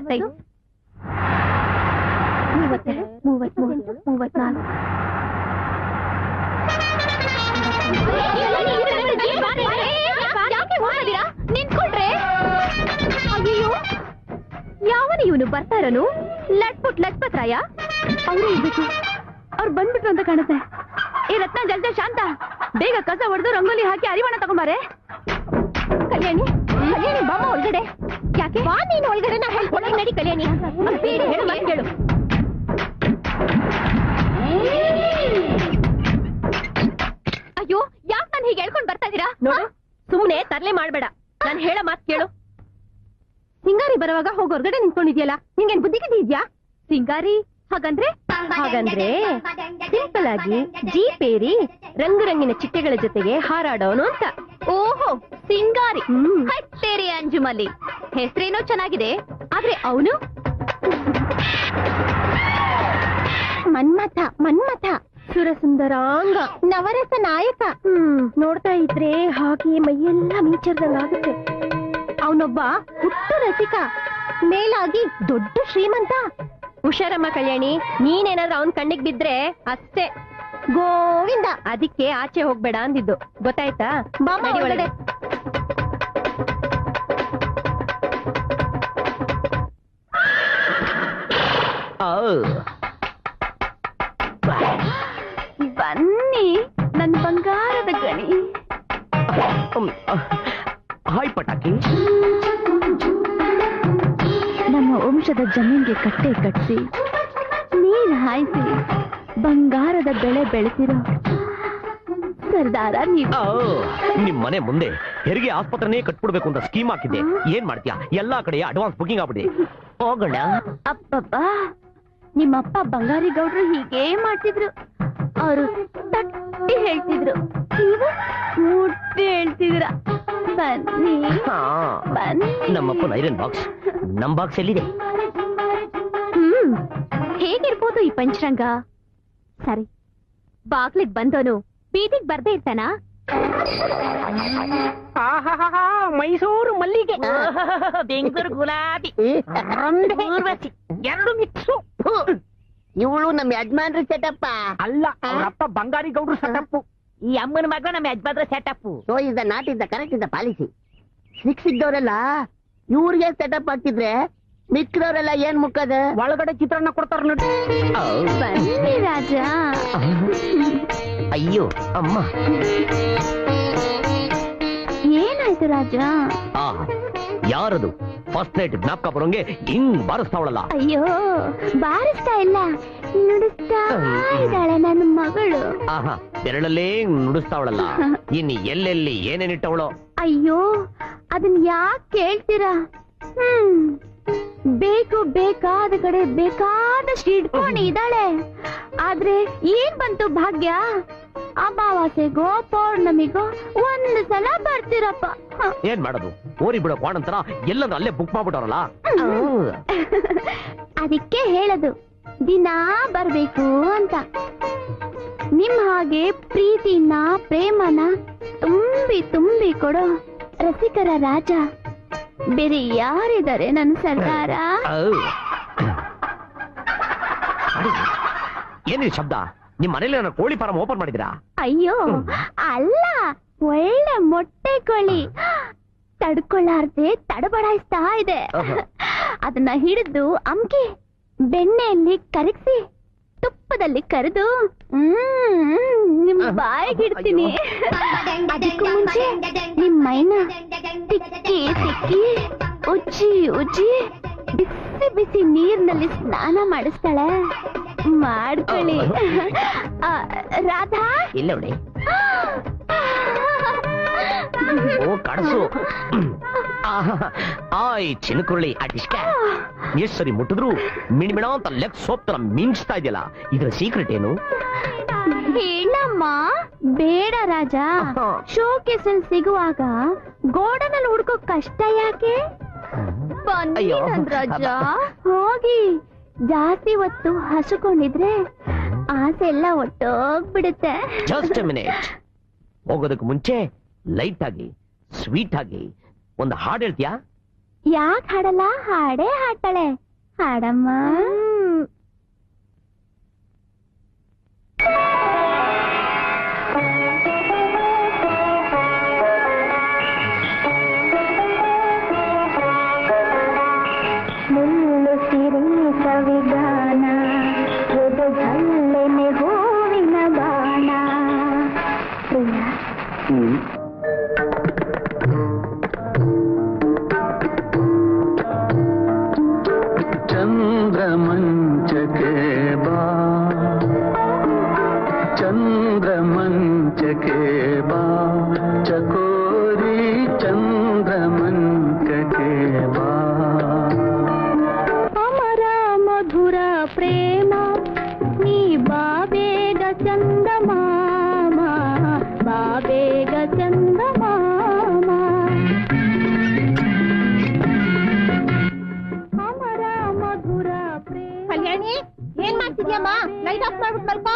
35 32 33 34 ನಿಂತ್ಕೊಂಡ್ರೆ ಅಯ್ಯೋ ಯಾವನ ಇವನು ಬರ್ತಾ ಇರೋನು ಲಟ್ಪತ್ರಾಯ ಅವರೇ ಇರ್ಬೇಕು ಅವ್ರು ಬಂದ್ಬಿಟ್ರು ಅಂತ ಕಾಣುತ್ತೆ ಈ ರತ್ನ ಜಲ್ದ ಶಾಂತ ಬೇಗ ಕಸ ಹೊಡೆದು ರಂಗೋಲಿ ಹಾಕಿ ಅರಿವಾಣ ತಗೊಂಬಾರೆ ಕಲ್ಯಾಣಿ ಬಾಮ ಒಳಗಡೆ ಯಾಕೆ ಬಾ ನೀನು ಒಳಗಡೆ ನಾ ಹೇಳ್ಕೊಳ ನಡಿ ಕಲ್ಯಾಣಿ ಹೇಳು ಮಾತು ಕೇಳು ಅಯ್ಯೋ ಯಾಕೆ ನಾನು ಹೀಗೆ ಹೇಳ್ಕೊಂಡು ಬರ್ತಾ ಇದೀರಾ ನೋಡು ಸುಮ್ನೆ ತರ್ಲೆ ಮಾಡ್ಬೇಡ ನಾನು ಹೇಳ ಮಾತು ಕೇಳು ಸಿಂಗಾರಿ ಬರುವಾಗ ಹೋಗಿ ಹೊರಗಡೆ ನಿಂತ್ಕೊಂಡಿದ್ಯಲ್ಲ ನಿಂಗೇನ್ ಬುದ್ಧಿ ಇದೆಯಾ ಸಿಂಗಾರಿ ಹಾಗಂದ್ರೆ ಸಿಂಪಲ್ ಆಗಿ ಜೀಪೇರಿ ರಂಗುರಂಗಿನ ಚಿಟ್ಟೆಗಳ ಜೊತೆಗೆ ಹಾರಾಡೋನು ಅಂತ ಓಹೋ ಸಿಂಗಾರಿ ಹತ್ತೇರಿ ಅಂಜುಮಲ್ಲಿ ಹೆಸರೇನೋ ಚೆನ್ನಾಗಿದೆ ಆದ್ರೆ ಅವನು ಮನ್ಮಥ ಸುರಸುಂದರಾಂಗ ನವರಸ ನಾಯಕ ನೋಡ್ತಾ ಇದ್ರೆ ಹಾಗೆ ಮೈಯೆಲ್ಲ ಮೀಚರ್ದಂಗಾಗುತ್ತೆ ಅವನೊಬ್ಬ ಹುಟ್ಟು ರಸಿಕ ಮೇಲಾಗಿ ದೊಡ್ಡ ಶ್ರೀಮಂತ ಹುಷಾರಮ್ಮ ಕಲ್ಯಾಣಿ ನೀನೇನಾದ್ರೂ ಅವನ್ ಕಣ್ಣಿಗೆ ಬಿದ್ರೆ ಅಷ್ಟೇ ಗೋವಿಂದ ಅದಕ್ಕೆ ಆಚೆ ಹೋಗ್ಬೇಡ ಅಂದಿದ್ದು ಗೊತ್ತಾಯ್ತಾ ನಡಿ ಒಳಗಡೆ ಬನ್ನಿ ನನ್ನ ಬಂಗಾರದ ಗಣಿ ಹಾಯ್ ಪಟಾಕಿ ನಮ್ಮ ವಂಶದ ಜಮೀನ್ಗೆ ಕಟ್ಟೆ ಕಟ್ಟಿಸಿ ನೀರ್ ಹಾಯಿಸಿ ಬಂಗಾರದ ಬೆಳೆ ಬೆಳೆಸಿರೋ ಸರ್ದಾರ ನೀವು ನಿಮ್ ಮನೆ ಮುಂದೆ ಹೆರಿಗೆ ಆಸ್ಪತ್ರೆನೇ ಕಟ್ಬಿಡ್ಬೇಕು ಅಂತ ಸ್ಕೀಮ್ ಹಾಕಿದ್ದೆ ಏನ್ ಮಾಡ್ತೀಯಾ ಎಲ್ಲಾ ಕಡೆ ಅಡ್ವಾನ್ಸ್ ಬುಕಿಂಗ್ ಆಗ್ಬಿಡಿ ಹೋಗೋಣ ಅಪ್ಪಪ್ಪ ನಿಮ್ಮಪ್ಪ ಬಂಗಾರಿ ಗೌಡ್ರು ಹೀಗೆ ಮಾಡ್ತಿದ್ರು ಅವರು ತಟ್ಟಿ ಹೇಳ್ತಿದ್ರು ನೀವು ಮುಟ್ಟಿ ಹೇಳ್ತಿದ್ರ ಬನ್ನಿ ಬನ್ನಿ ನಮ್ಮಪ್ಪನ ಐರನ್ ಬಾಕ್ಸ್ ನಮ್ ಬಾಕ್ಸ್ ಎಲ್ಲಿದೆ ಹೇಗಿರ್ಬೋದು ಈ ಪಂಚರಂಗ ಸರಿ ಬಾಗ್ಲಿಗ್ ಬಂದೋನು ಬೀದಿಗ್ ಬರ್ದೇ ಇರ್ತಾನ ಮೈಸೂರು ಮಲ್ಲಿಗೆ ಬೆಂಗಳೂರು ಗುಲಾಬಿ ಎರಡು ಮಿಕ್ಸು ಇವಳು ನಮ್ಮ ಯಜಮಾನ್ರ ಸೆಟಪ್ಪ ಅಲ್ಲ ಅವರಪ್ಪ ಬಂಗಾರಿ ಗೌಡ್ರು ಸೆಟಪ್ ಈ ಅಮ್ಮನ ಮಗ ನಮ್ಮ ಯಜಮಾನ್ರ setup so is the not is the correct is the policy ಸಿಕ್ಸಿದ್ದವರೆಲ್ಲ ಇವ್ರಿಗೆ ಸೆಟಪ್ ಆಗ್ತಿದ್ರೆ ಮಿಕ್ಕಿದವರೆಲ್ಲ ಏನ್ ಮುಕ್ಕದ ಒಳಗಡೆ ಚಿತ್ರಾನ್ನ ಕೊಡ್ತಾರ ನೋಡಿ ಬನ್ನಿ ರಾಜ ಅಯ್ಯೋ ಅಮ್ಮ ಏನಾಯ್ತು ರಾಜ ಯಾರದು ಫಸ್ಟ್ ನೈಟ್ ಜ್ಞಾಪಕ ಬರೋಂಗೆ ಹಿಂಗ್ ಬಾರಿಸ್ತಾವಳಲ್ಲ ಅಯ್ಯೋ ಬಾರಿಸ್ತಾ ಇಲ್ಲ ನುಡಿಸ್ತಾ ಇದ್ದಾಳೆ ನನ್ನ ಮಗಳು ಆಹಾ ಬೆರಳಲ್ಲೇ ನುಡಿಸ್ತಾವಳಲ್ಲ ಇನ್ನು ಎಲ್ಲೆಲ್ಲಿ ಏನೇನಿಟ್ಟವಳೋ ಅಯ್ಯೋ ಅದನ್ನ ಯಾಕೆ ಕೇಳ್ತೀರಾ ಬೇಕು ಬೇಕಾದ ಕಡೆ ಬೇಕಾದಷ್ಟು ಇಟ್ಕೊಂಡಿದ್ದಾಳೆ ಆದ್ರೆ ಏನ್ ಬಂತು ಭಾಗ್ಯ ಅಮಾವಾಸ್ಯೆಗೋ ಪೌರ್ಣಮಿಗೋ ಒಂದು ಸಲ ಬರ್ತೀರಪ್ಪ ಏನ್ ಮಾಡೋದು ಓರಿ ಬಿಡೋ ಕ್ವಾಣಂತರ ಎಲ್ಲರೂ ಅಲ್ಲೇ ಬುಕ್ ಮಾಡ್ಬಿಟ್ಟವ್ರಲ್ಲ ಅದಕ್ಕೆ ಹೇಳದು ದಿನಾ ಬರ್ಬೇಕು ಅಂತ ನಿಮ್ ಹಾಗೆ ಪ್ರೀತಿನ ಪ್ರೇಮನ ತುಂಬಿ ತುಂಬಿ ಕೊಡೋ ರಸಿಕರ ರಾಜ ಬೇರೆ ಯಾರಿದ್ದಾರೆ ನನ್ನ ಸರ್ದಾರ ಏನಿದೆ ಶಬ್ದ ನಿಮ್ ಮನೇಲಿ ನನ್ನ ಕೋಳಿ ಫಾರಂ ಓಪನ್ ಮಾಡಿದಿರಾ ಅಯ್ಯೋ ಅಲ್ಲ ಒಳ್ಳೆ ಮೊಟ್ಟೆ ಕೋಳಿ ತಡ್ಕೊಳ್ಳಾರ್ದೆ ತಡಬಡಾಯಿಸ್ತಾ ಇದೆ ಅದನ್ನ ಹಿಡಿದು ಅಮ್ಕಿ ಬೆಣ್ಣೆಯಲ್ಲಿ ಕರಗಿಸಿ ತುಪ್ಪದಲ್ಲಿ ಕರೆದು ನಿಮ್ ಬಾಯಿಗಿಡ್ತೀನಿ ಅದಕ್ಕೂ ಮುಂಚೆ ನಿಮ್ ಮೈನ ತಿಕ್ಕಿ ತಿಕ್ಕಿ ಉಜ್ಜಿ ಉಜ್ಜಿ ಬಿಸಿ ಬಿಸಿ ನೀರ್ನಲ್ಲಿ ಸ್ನಾನ ಮಾಡಿಸ್ತಾಳೆ ಮಾಡ್ಕೊಳ್ಳಿ ರಾಧಾ ಇಲ್ಲ ನೋಡಿ ಓ ಕಡಸು ಆಯ್ ಚಿನಕುರುಳಿ ಅಟಿಷ್ಕ ಎಷ್ಟ್ ಸರಿ ಮುಟ್ಟಿದ್ರು ಮಿಣ್ಮಿಣ ಅಂತ ಲೆಗ್ ಸೋಪ್ ತರ ಮಿಂಚ್ತಾ ಇದೆಯಲ್ಲ ಇದ್ರ ಸೀಕ್ರೆಟ್ ಏನು ಹೇಳಮ್ಮ ಬೇಡ ರಾಜ ಶೋಕೇಸಲ್ಲಿ ಸಿಗುವಾಗ ಗೋಡನಲ್ಲಿ ಹುಡ್ಕೋ ಕಷ್ಟ ಯಾಕೆ ಬನ್ನಿ ರಾಜ ಹೋಗಿ ಜಾಸ್ತಿ ಹೊತ್ತು ಹಸುಕೊಂಡಿದ್ರೆ ಆಸೆ ಎಲ್ಲ ಒಟ್ಟೋಗ್ಬಿಡುತ್ತೆ ಜಸ್ಟ್ ಮಿನಿಟ್ ಹೋಗೋದಕ್ಕೆ ಮುಂಚೆ ಲೈಟ್ ಆಗಿ ಸ್ವೀಟ್ ಆಗಿ ಒಂದು ಹಾಡು ಹೇಳ್ತೀಯಾ ಯಾಕೆ ಹಾಡಲ್ಲ? ಹಾಡೇ ಹಾಡ್ತಾಳೆ. ಹಾಡಮ್ಮ. ಮುಳ್ಳು ಸಿರಿ ಸವಿಗಾನ, ಎದೆ ಝಲ್ಲೆನೆ ಹೂವಿನ ಬಾಣ. ಪ್ರಿಯ ಚಂದ್ರಮಂಚಕೆ ಬಾ, ಚಂದ್ರಮಂಚಕೆ ಬಾ, ಚಕೋರಿ ಚಂದ್ರಮಂಚಕೆ ಬಾ. ಅಮರ ಮಧುರ ಪ್ರೇಮ ನೀ ಬಾಬೇಗ ಚಂದಮಾಮ, ಬಾಬೇಗ ಚಂದಮಾಮ. ಅಮರ ಮಧುರ ಪ್ರೇಮ. ಕಲ್ಯಾಣಿ, ಏನ್ ಮಾಡ್ತಿದ್ಯಮ್ಮ? ಲೈಟ್ ಆಫ್ ಮಾಡ್ಬಿಟ್ಟು ಮಲ್ಕೋ.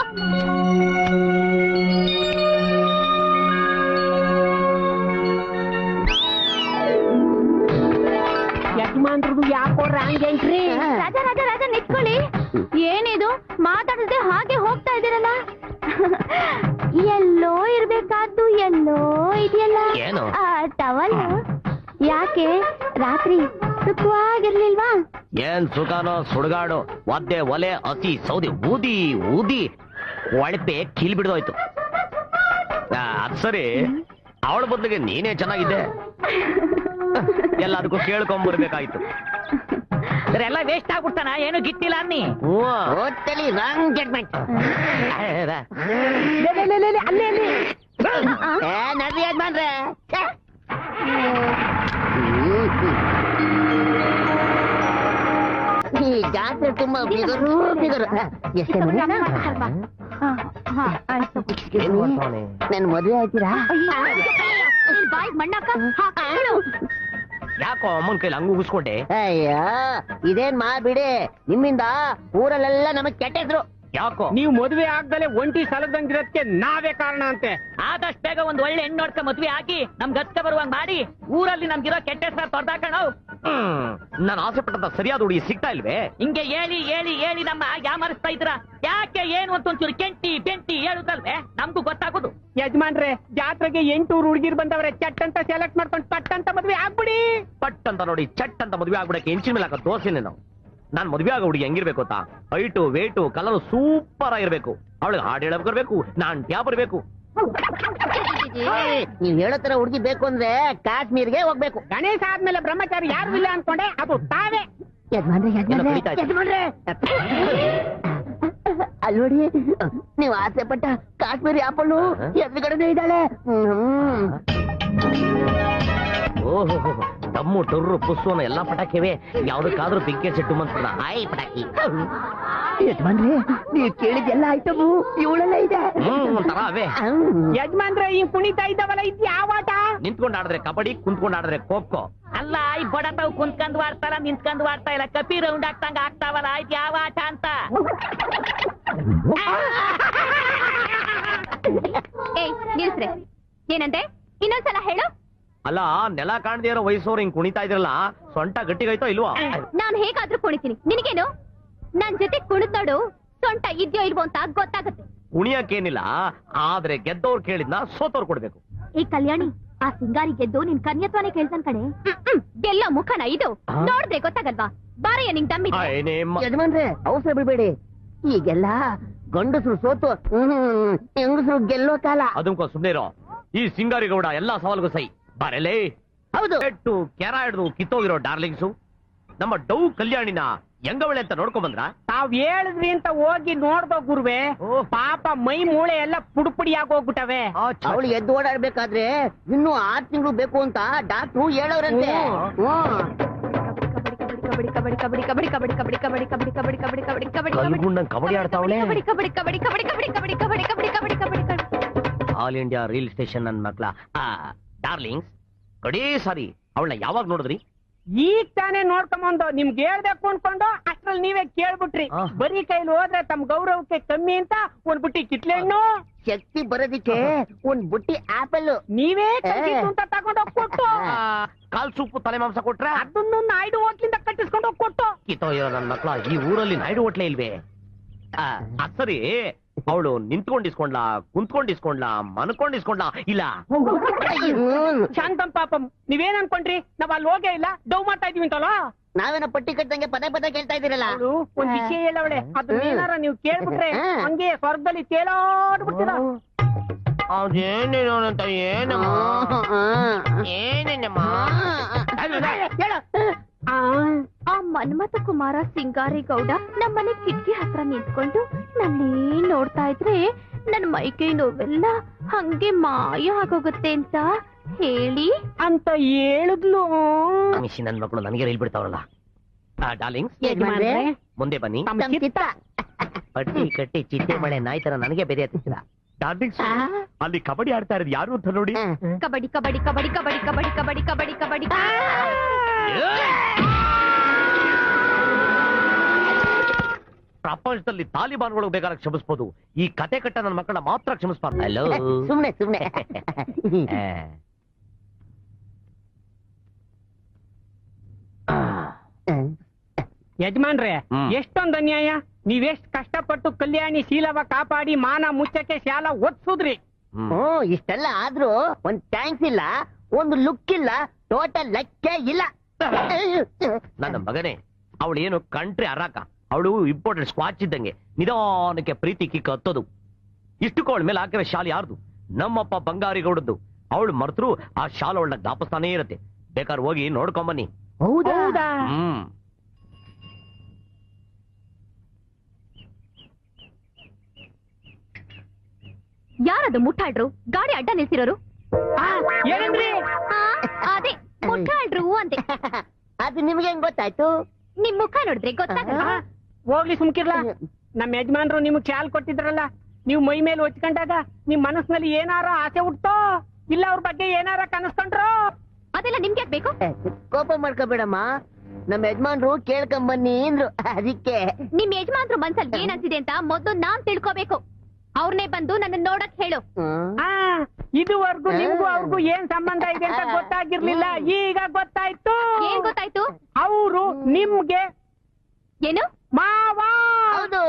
ಯಜಮಾನ್ರದು ಯಾಕೋ ರಾಂಗ್ ಎಂಟ್ರಿ. ರಾಜ ರಾಜ ರಾಜ ನಿಂತ್ಕೊಳ್ಳಿ. ಏನಿದು ಮಾತಾಡದೆ ಹಾಗೆ ಹೋಗ್ತಾ ಇದ್ದೀರಲ್ಲ? ಎಲ್ಲೋ ಇರ್ಬೇಕಾದ್ದು ಎಲ್ಲೋ ಇದೆಯಲ್ಲ. ಏನು? ಟವಲ್ ಯಾಕೆ ರಾತ್ರಿ ಸುಖವಾಗಿರ್ಲಿಲ್ವಾ? ಏನ್ ಸುಖನೋ ಸುಡುಗಾಡು, ಒದ್ದೆ ಒಲೆ ಹಸಿ ಸೌದೆ ಊದಿ ಊದಿ ಒಳಪೆ ಕೀಲ್ ಬಿಡ್ದೋಯ್ತು. ಅದ್ ಸರಿ, ಅವಳ ಬದಲಿಗೆ ನೀನೇ ಚೆನ್ನಾಗಿದ್ದೆ. ಎಲ್ಲದಕ್ಕೂ ಕೇಳ್ಕೊಂಬರ್ಬೇಕಾಯ್ತು. ಎಲ್ಲ ವೇಸ್ಟ್ ಆಗ್ಬಿಡ್ತಾನ, ಏನು ಗಿಟ್ಟಿಲ್ಲ ಅನ್ನಿ. Totally wrong judgement. ಅಲ್ಲೇ ನಡ್ರಿ ಯಜಮಾನ್ರೆ. ಈ ಜಾತ್ರೆ ತುಂಬಾ ಬಿಗರು ಬಿಗರು. ಎಷ್ಟೇ ನನ್ ಮದ್ವೆ ಆಯ್ತೀರಾ? ಬಾಯ್ ಮಣ್ಣಕ್ಕ ಹಾಕು. ಯಾಕೋ ಅಮ್ಮನ ಕೈಲಿ ಹಂಗ ಉಗಿಸ್ಕೊಂಡೆ? ಅಯ್ಯೋ ಇದೇನ್ ಬಿಡಿ, ನಿಮ್ಮಿಂದ ಊರಲ್ಲೆಲ್ಲ ನಮಗ್ ಕೆಟ್ಟ ಹೆಸರು. ಯಾಕೋ? ನೀವು ಮದುವೆ ಆಗ್ದಲೆ ಒಂಟಿ ಸಲದಂಗಿರೋದಕ್ಕೆ ನಾವೇ ಕಾರಣ ಅಂತೆ. ಆದಷ್ಟು ಬೇಗ ಒಂದ್ ಒಳ್ಳೆ ಹೆಣ್ಣು ನೋಡ್ಕ ಮದ್ವೆ ಆಗಿ ನಮ್ಗೆ ಹತ್ತ ಬರುವಂಗ್ ಮಾಡಿ ಊರಲ್ಲಿ ನಮ್ಗಿರೋ ಕೆಟ್ಟ ಹೆಸರು ತೊಡ್ದಾಕಣ. ನಾನು ಆಸೆ ಪಟ್ಟಂತ ಸರಿಯಾದ ಹುಡುಗಿ ಸಿಗ್ತಾ ಇಲ್ವೇ? ಹಿಂಗೆ ಹೇಳಿ ಹೇಳಿ ಹೇಳಿ ನಮ್ಮ ಯಾಮರಿಸ್ತಾ ಇದ್ರ. ಯಾಕೆ ಏನು ಅಂತ ಒಂಚೂರು ಕೆಂಟಿ ಬೆಂಟಿ ಹೇಳುದಲ್ವೇ ನಮ್ಗೂ ಗೊತ್ತಾಗೋದು. ಯಜಮಾನ್ರೆ, ಜಾತ್ರೆಗೆ 8 ಹುಡುಗಿರ್ ಬಂದವ್ರೆ. ಚಟ್ ಅಂತ ಸೆಲೆಕ್ಟ್ ಮಾಡ್ಕೊಂಡು ಪಟ್ ಅಂತ ಮದ್ವೆ ಆಗ್ಬಿಡಿ. ಪಟ್ ಅಂತ ನೋಡಿ ಚಟ್ ಅಂತ ಮದ್ವೆ ಆಗ್ಬಿಡಕ್ಕೆ ಹೆಂಚಿನ ಮೇಲೆ ಹಾಕೋ ದೋಸೆನೆ ನಾವು. ನಾನ್ ಮದ್ವೆ ಆಗೋ ಹುಡುಗಿ ಹೆಂಗಿರ್ಬೇಕು ಗೊತ್ತಾ? ಹೈಟು ವೇಟು ಕಲರ್ ಸೂಪರ್ ಆಗಿರ್ಬೇಕು. ಅವಳಿಗೆ ಹಾಡು ಹೇಳಕ್ ಬರ್ಬೇಕು, ನಾಟ್ಯ ಬರ್ಬೇಕು. ನೀವ್ ಹೇಳೋ ತರ ಹುಡುಗಿ ಬೇಕು ಅಂದ್ರೆ ಕಾಶ್ಮೀರ್ಗೆ ಹೋಗ್ಬೇಕು. ಗಣೇಶ ಆದ್ಮೇಲೆ ಬ್ರಹ್ಮಚಾರಿ ಯಾರು ಇಲ್ಲ ಅನ್ಕೊಂಡೆ, ಅದು ತಾವೇ. ಯಜಮಾನ್ರೆ ಯಜಮಾನ್ರೆ ಕಲಿತಾ ಇದ್ದೀನಿ. ಯಜಮಾನ್ರೆ, ಅಲ್ಲಿ ನೋಡಿ, ನೀವು ಆಸೆ ಪಟ್ಟ ಕಾಶ್ಮೀರಿ ಆಪಲ್ಲು ಎದುರುಗಡೆನೇ ಇದ್ದಾಳೆ. ಓಹೋ, ದಮ್ಮು ಟೊರ್ರು ಪುಸ್ಸೋನ ಎಲ್ಲಾ ಪಟಾಕಿವೆ. ಯಾವ್ದಕ್ಕಾದ್ರೂ ಬೆಂಕಿ ಸಿಟ್ಟು ಮನ್ಸಲ್ಲ. ಆಯ್ ಪಟಾಕಿ. ಯಜಮಾನ್ರೆ, ನೀವ್ ಕೇಳಿದ್ದೆಲ್ಲ ಆಯ್ತವು ಇವಳೆಲ್ಲ ಇದೆ. ಒಂಥರ ಅವೇ. ಯಜಮಾನ್ರೆ, ಈ ಕುಣಿತಾ ಇದ್ದಾವಲ್ಲ, ಇದು ಯಾವ ಆಟ? ನಿಂತ್ಕೊಂಡ್ ಆಡಿದ್ರೆ ಕಬಡ್ಡಿ, ಕುಂತ್ಕೊಂಡ್ ಆಡಿದ್ರೆ ಖೋಖೋ. ಅಲ್ಲ, ಈ ಬಡತಾವ್ ಕುಂತ್ಕೊಂಡ್ ಆಡ್ತಾರ, ನಿಂತ್ಕೊಂಡ್ ಆಡ್ತಾ ಇಲ್ಲ, ಕಪಿ ರೌಂಡ್ ಆಗ್ತಂಗ ಆಗ್ತಾವಲ್ಲ, ಇದು ಯಾವ ಆಟ ಅಂತ? ಏಯ್ ನಿಲ್ಸ್ರೆ, ಏನಂತೆ? ಇನ್ನೊಂದ್ಸಲ ಹೇಳು. ಅಲ್ಲ, ನೆಲ ಕಾಣದೇ ಇರೋ ವಯಸ್ಸವ್ರು ಹಿಂಗ್ ಕುಣಿತಾ ಇದ್ರಲ್ಲ, ಸೊಂಟ ಗಟ್ಟಿಗಾಯ್ತೋ ಇಲ್ವಾ? ನಾನು ಹೇಗಾದ್ರೂ ಕುಣಿತೀನಿ, ನಿನಗೇನು? ನನ್ ಜೊತೆ ಕುಣಿದ್ ನೋಡು, ಸೊಂಟ ಇದ್ಯೋ ಇಲ್ವೋ ಅಂತ ಗೊತ್ತಾಗುತ್ತೆ. ಕುಣಿಯಕ್ಕೇನಿಲ್ಲ, ಆದ್ರೆ ಗೆದ್ದವ್ರು ಕೇಳಿದ್ನ ಸೋತವ್ರು ಕೊಡ್ಬೇಕು. ಈ ಕಲ್ಯಾಣಿ, ಆ ಸಿಂಗಾರಿ ಗೆದ್ದು ನಿನ್ ಕನ್ಯತ್ವಾನೇ ಕೇಳ್ತಾನ್ ಕಣೆ. ಎಲ್ಲ ಮುಖನ ಇದು ನೋಡ್ದೆ ಗೊತ್ತಾಗಲ್ವಾ? ಬಾರಯ್ಯ ನಿಂಗ್ ತಮ್ಮಿ. ಯಜಮಾನ್ರೆ, ಅವಸರ ಬಿಡ್ಬೇಡಿ. ಈಗೆಲ್ಲ ಗಂಡಸರು ಸೋತು ಹೆಂಗಸರು ಗೆಲ್ಲೋ ಕಾಲ. ಅದಕ್ಕೂ ಸುಮ್ನೆ ಇರೋ. ಈ ಸಿಂಗಾರಿ ಗೌಡ ಎಲ್ಲಾ ಸವಾಲ್ಗೂ ಸೈ ಬರಲೇ. ಹೌದು. ಕೆಟ್ಟು ಕೆರ ಹಿಡ್ದು ಕಿತ್ತೋಗಿರೋ ಡಾರ್ಲಿಂಗ್ಸು ನಮ್ಮ ಡೌ ಕಲ್ಯಾಣಿನ ಹೆಂಗವಳೆ ಅಂತ ನೋಡ್ಕೊಂಡ್ ಬಂದ್ರ? ತಾವ್ ಹೇಳಿದ್ರಿ ಅಂತ ಹೋಗಿ ನೋಡ್ದೋ ಗುರುವೆ. ಪಾಪ ಮೈ ಮೂಳೆ ಎಲ್ಲ ಪುಡುಪುಡಿ ಆಗೋಗ್ಬಿಟ್ಟವೆ. ಅವಳು ಎದ್ದು ಓಡಾಡ್ಬೇಕಾದ್ರೆ ಇನ್ನೂ 6 ತಿಂಗಳು ಬೇಕು ಅಂತ ಡಾಕ್ಟ್ರು ಹೇಳೋರಂತೆ. ಕಬಡ್ಡಿ ಆಡ್ತಾವಳೆ. ಆಲ್ ಇಂಡಿಯಾ ರೈಲ್ ಸ್ಟೇಷನ್ ನನ್ ಮಕ್ಳ. ಡಾರ್ಲಿಂಗ್ಸ್, ಕಡೇ ಸಾರಿ ಅವಳನ್ನ ಯಾವಾಗ ನೋಡಿದ್ರಿ? ಈಗ ತಾನೇ ನೋಡ್ಕೊಂಬಂದು ನಿಮ್ಗೆ ಹೇಳ್ಬೇಕು ಅನ್ಕೊಂಡು ಅಷ್ಟ್ರಲ್ಲಿ ನೀವೇ ಕೇಳ್ಬಿಟ್ರಿ. ಬರೀ ಕೈಲಿ ಹೋದ್ರೆ ತಮ್ ಗೌರವಕ್ಕೆ ಕಮ್ಮಿ ಅಂತ ಒಂದ್ ಬುಟ್ಟಿ ಕಿತ್ಲೆ ಹಣ್ಣು, ಶಕ್ತಿ ಬರೋದಿಕ್ಕೆ ಒಂದ್ ಬುಟ್ಟಿ ಆಪಲ್ ನೀವೇ ಕಲ್ಸಿದ್ದು ಅಂತ ತಗೊಂಡೋಗ್ ಕೊಟ್ಟು ಕಾಲ್ ಸೂಪು ತಲೆ ಮಾಂಸ ಕೊಟ್ರೆ ಅದನ್ನು ನಾಯ್ಡು ಹೋಟ್ಲಿಂದ ಕಟ್ಟಿಸ್ಕೊಂಡು ಹೋಗ್ ಕೊಟ್ಟು. ಕಿತ್ತೋಯ್ಯೋ ನನ್ನ ಮಕ್ಳ, ಈ ಊರಲ್ಲಿ ನಾಯ್ಡು ಹೋಟ್ಲೆ ಇಲ್ವೇ? ಅದ್ ಸರಿ, ಅವಳು ನಿಂತ್ಕೊಂಡಿಸ್ಕೊಂಡ್ಲಾ, ಕುಂತ್ಕೊಂಡಿಸ್ಕೊಂಡ್ಲಾ, ಮನ್ಕೊಂಡಿಸ್ಕೊಂಡ್ಲಾ? ಇಲ್ಲ ಶಾಂತಂ ಪಾಪಂ, ನೀವೇನ್ ಅನ್ಕೊಂಡ್ರಿ? ನಾವ್ ಅಲ್ಲಿ ಹೋಗೇ ಇಲ್ಲ, ಡವ್ ಮಾಡ್ತಾ ಇದೀವಿ ಅಂತಲ್ಲ. ನಾವೇನ ಪಟ್ಟಿ ಕಟ್ಟಂಗೆ ಪದೇ ಪದೇ ಕೇಳ್ತಾ ಇದೀರಲ್ಲ. ಅವಳು ಒಂದ್ ವಿಷಯ ಹೇಳವಳೆ, ಅದು ಏನಾರ ನೀವು ಕೇಳ್ಬಿಟ್ರೆ ಹಂಗೆ ಸ್ವರ್ಗದಲ್ಲಿ ತೇಲಾಡ್ಬಿಡ್ತೀರ. ಅದೇನೇನೋನಂತ ಏನಮ್ಮ ಏನೇನಮ್ಮ? ಆ ಮನ್ಮಥ ಕುಮಾರ ಸಿಂಗಾರಿ ಗೌಡ ನಮ್ಮನೆ ಕಿಟಕಿ ಹತ್ರ ನಿಂತ್ಕೊಂಡು ನನ್ನೇ ನೋಡ್ತಾ ಇದ್ರೆ ನನ್ ಮೈಕೈ ನೋವೆಲ್ಲ ಹಂಗೆ ಮಾಯ ಆಗೋಗುತ್ತೆ ಅಂತ ಹೇಳಿ ಅಂತ ಹೇಳಿದ್ಲು. ಮಿಷಿ ನನ್ ಮಕ್ಕಳು ನನಗೆ ರೈಲ್ ಬಿಡ್ತಾವ್ರಲ್ಲ. ಡಾರ್ಲಿಂಗ್ಸ್, ಯಜಮಾನ್ರೆ, ಮುಂದೆ ಬನ್ನಿ. ತಮ್ಮ ಚಿತ್ತ. ಪಟ್ಟಿ ಕಟ್ಟಿ ಚಿಟ್ಟೆ ಮಳೆ ನಾಯಿ ತರ ನನಗೆ ಬೆದೆ ಹತ್ತಿಸಿಲ್ಲ. ಡಾರ್ಲಿಂಗ್ಸ್, ಅಲ್ಲಿ ಕಬಡ್ಡಿ ಆಡ್ತಾ ಇರೋದು ಯಾರು ಅಂತ ನೋಡಿ. ಕಬಡ್ಡಿ ಕಬಡ್ಡಿ ಕಬಡ್ಡಿ ಕಬಡ್ಡಿ ಕಬಡ್ಡಿ ಕಬಡ್ಡಿ ಕಬಡ್ಡಿ ಕಬಡ್ಡಿ. ಪ್ರಪಂಚದಲ್ಲಿ ತಾಲಿಬಾನ್ಗಳು ಬೇಕಾದ್ರೆ ಕ್ಷಮಿಸ್ಬೋದು, ಈ ಕತೆ ಕಟ್ಟ ನನ್ನ ಮಕ್ಕಳನ್ನ ಮಾತ್ರ ಕ್ಷಮಿಸ್ಬಾರ್ದು. ಹಲೋ, ಸುಮ್ನೆ ಸುಮ್ನೆ. ಯಜಮಾನ್ರೆ, ಎಷ್ಟೊಂದ್ ಅನ್ಯಾಯ. ನೀವೆಷ್ಟ್ ಕಷ್ಟಪಟ್ಟು ಕಲ್ಯಾಣಿ ಶೀಲವ ಕಾಪಾಡಿ ಮಾನ ಮುಚ್ಚಕ್ಕೆ ಶಾಲ ಓದ್ಸುದ್ರಿ. ಇಷ್ಟೆಲ್ಲ ಆದ್ರೂ ಒಂದ್ ಥ್ಯಾಂಕ್ಸ್ ಇಲ್ಲ, ಒಂದು ಲುಕ್ ಇಲ್ಲ, ಟೋಟಲ್ ಲೆಕ್ಕ ಇಲ್ಲ. ನನ್ನ ಮಗನೇ, ಅವಳು ಏನು ಕಂಟ್ರಿ ಅರಾಕ, ಅವಳು ಇಂಪೋರ್ಟೆಡ್ ಸ್ಕ್ವಾಚ್ ಇದ್ದಂಗೆ ನಿಧಾನಕ್ಕೆ ಪ್ರೀತಿ ಕಿಕ್ಕ ಹತ್ತೋದು. ಇಷ್ಟಕ್ಕೂ ಅವಳ ಮೇಲೆ ಹಾಕಿರೋ ಶಾಲೆ ಯಾರ್ದು? ನಮ್ಮಪ್ಪ ಬಂಗಾರಿಗೌಡದ್ದು. ಅವಳು ಮರ್ತರು ಆ ಶಾಲೆ ಅವಳ ಜ್ಞಾಪಸ್ತಾನೇ ಇರುತ್ತೆ. ಬೇಕಾದ್ರೆ ಹೋಗಿ ನೋಡ್ಕೊಂಬನ್ನಿ. ಹೌದಾ? ಯಾರದು ಮುಟ್ಟಾಡ್ರು? ಗಾಡಿ ಅಡ್ಡ ನಿಲ್ಸಿರೋರು? ಏನಂದ್ರಿ? ಅದೇ ಮುಟ್ಟಾಡ್ರು ಅಂತೆ. ಅದು ನಿಮ್ಗೆ ಹೆಂಗ್ ಗೊತ್ತಾಯ್ತು? ನಿಮ್ ಮುಖ ನೋಡಿದ್ರೆ ಗೊತ್ತಾಗಲ್ಲ. ಹೋಗ್ಲಿ ಸುಮ್ಕಿರ್ಲ. ನಮ್ ಯಜಮಾನ್ರು ನಿಮ್ಗ್ ಚಾಲ್ ಕೊಟ್ಟಿದ್ರಲ್ಲ, ನೀವ್ ಮೈ ಮೇಲೆ ಹೊಚ್ಕೊಂಡಾಗ ನಿಮ್ ಮನಸ್ಸಿನಲ್ಲಿ ಏನಾರ ಆಸೆ ಹುಟ್ಟೋ ಇಲ್ಲ ಅವ್ರ ಬಗ್ಗೆ ಏನಾರ ಕನಸ್ಕೊಂಡ್ರೋ? ಅದೆಲ್ಲ ನಿಮ್ಗೆ ಬೇಕು? ಕೋಪ ಮಾಡ್ಕೋಬೇಡಮ್ಮ, ನಮ್ ಯಜಮಾನ್ರು ಕೇಳ್ಕೊಂಬನ್ನಿ ಅಂದ್ರು, ಅದಕ್ಕೆ. ನಿಮ್ ಯಜಮಾನ್ರು ಮನ್ಸಲ್ಲಿ ಏನ್ ಅನ್ಸಿದೆ ಅಂತ ಮೊದ್ಲು ನಾನ್ ತಿಳ್ಕೋಬೇಕು. ಅವ್ರನ್ನೇ ಬಂದು ನನ್ನ ನೋಡಕ್ ಹೇಳು. ಇದುವರೆಗೂ ನಿಮ್ಗೂ ಅವ್ರಿಗೂ ಏನ್ ಸಂಬಂಧ ಇದೆ ಅಂತ ಗೊತ್ತಾಗಿರ್ಲಿಲ್ಲ, ಈಗ ಗೊತ್ತಾಯ್ತು. ಏನ್ ಗೊತ್ತಾಯ್ತು? ಅವರು ನಿಮ್ಗೆ ಏನು ಮಾವ. ಹೌದು.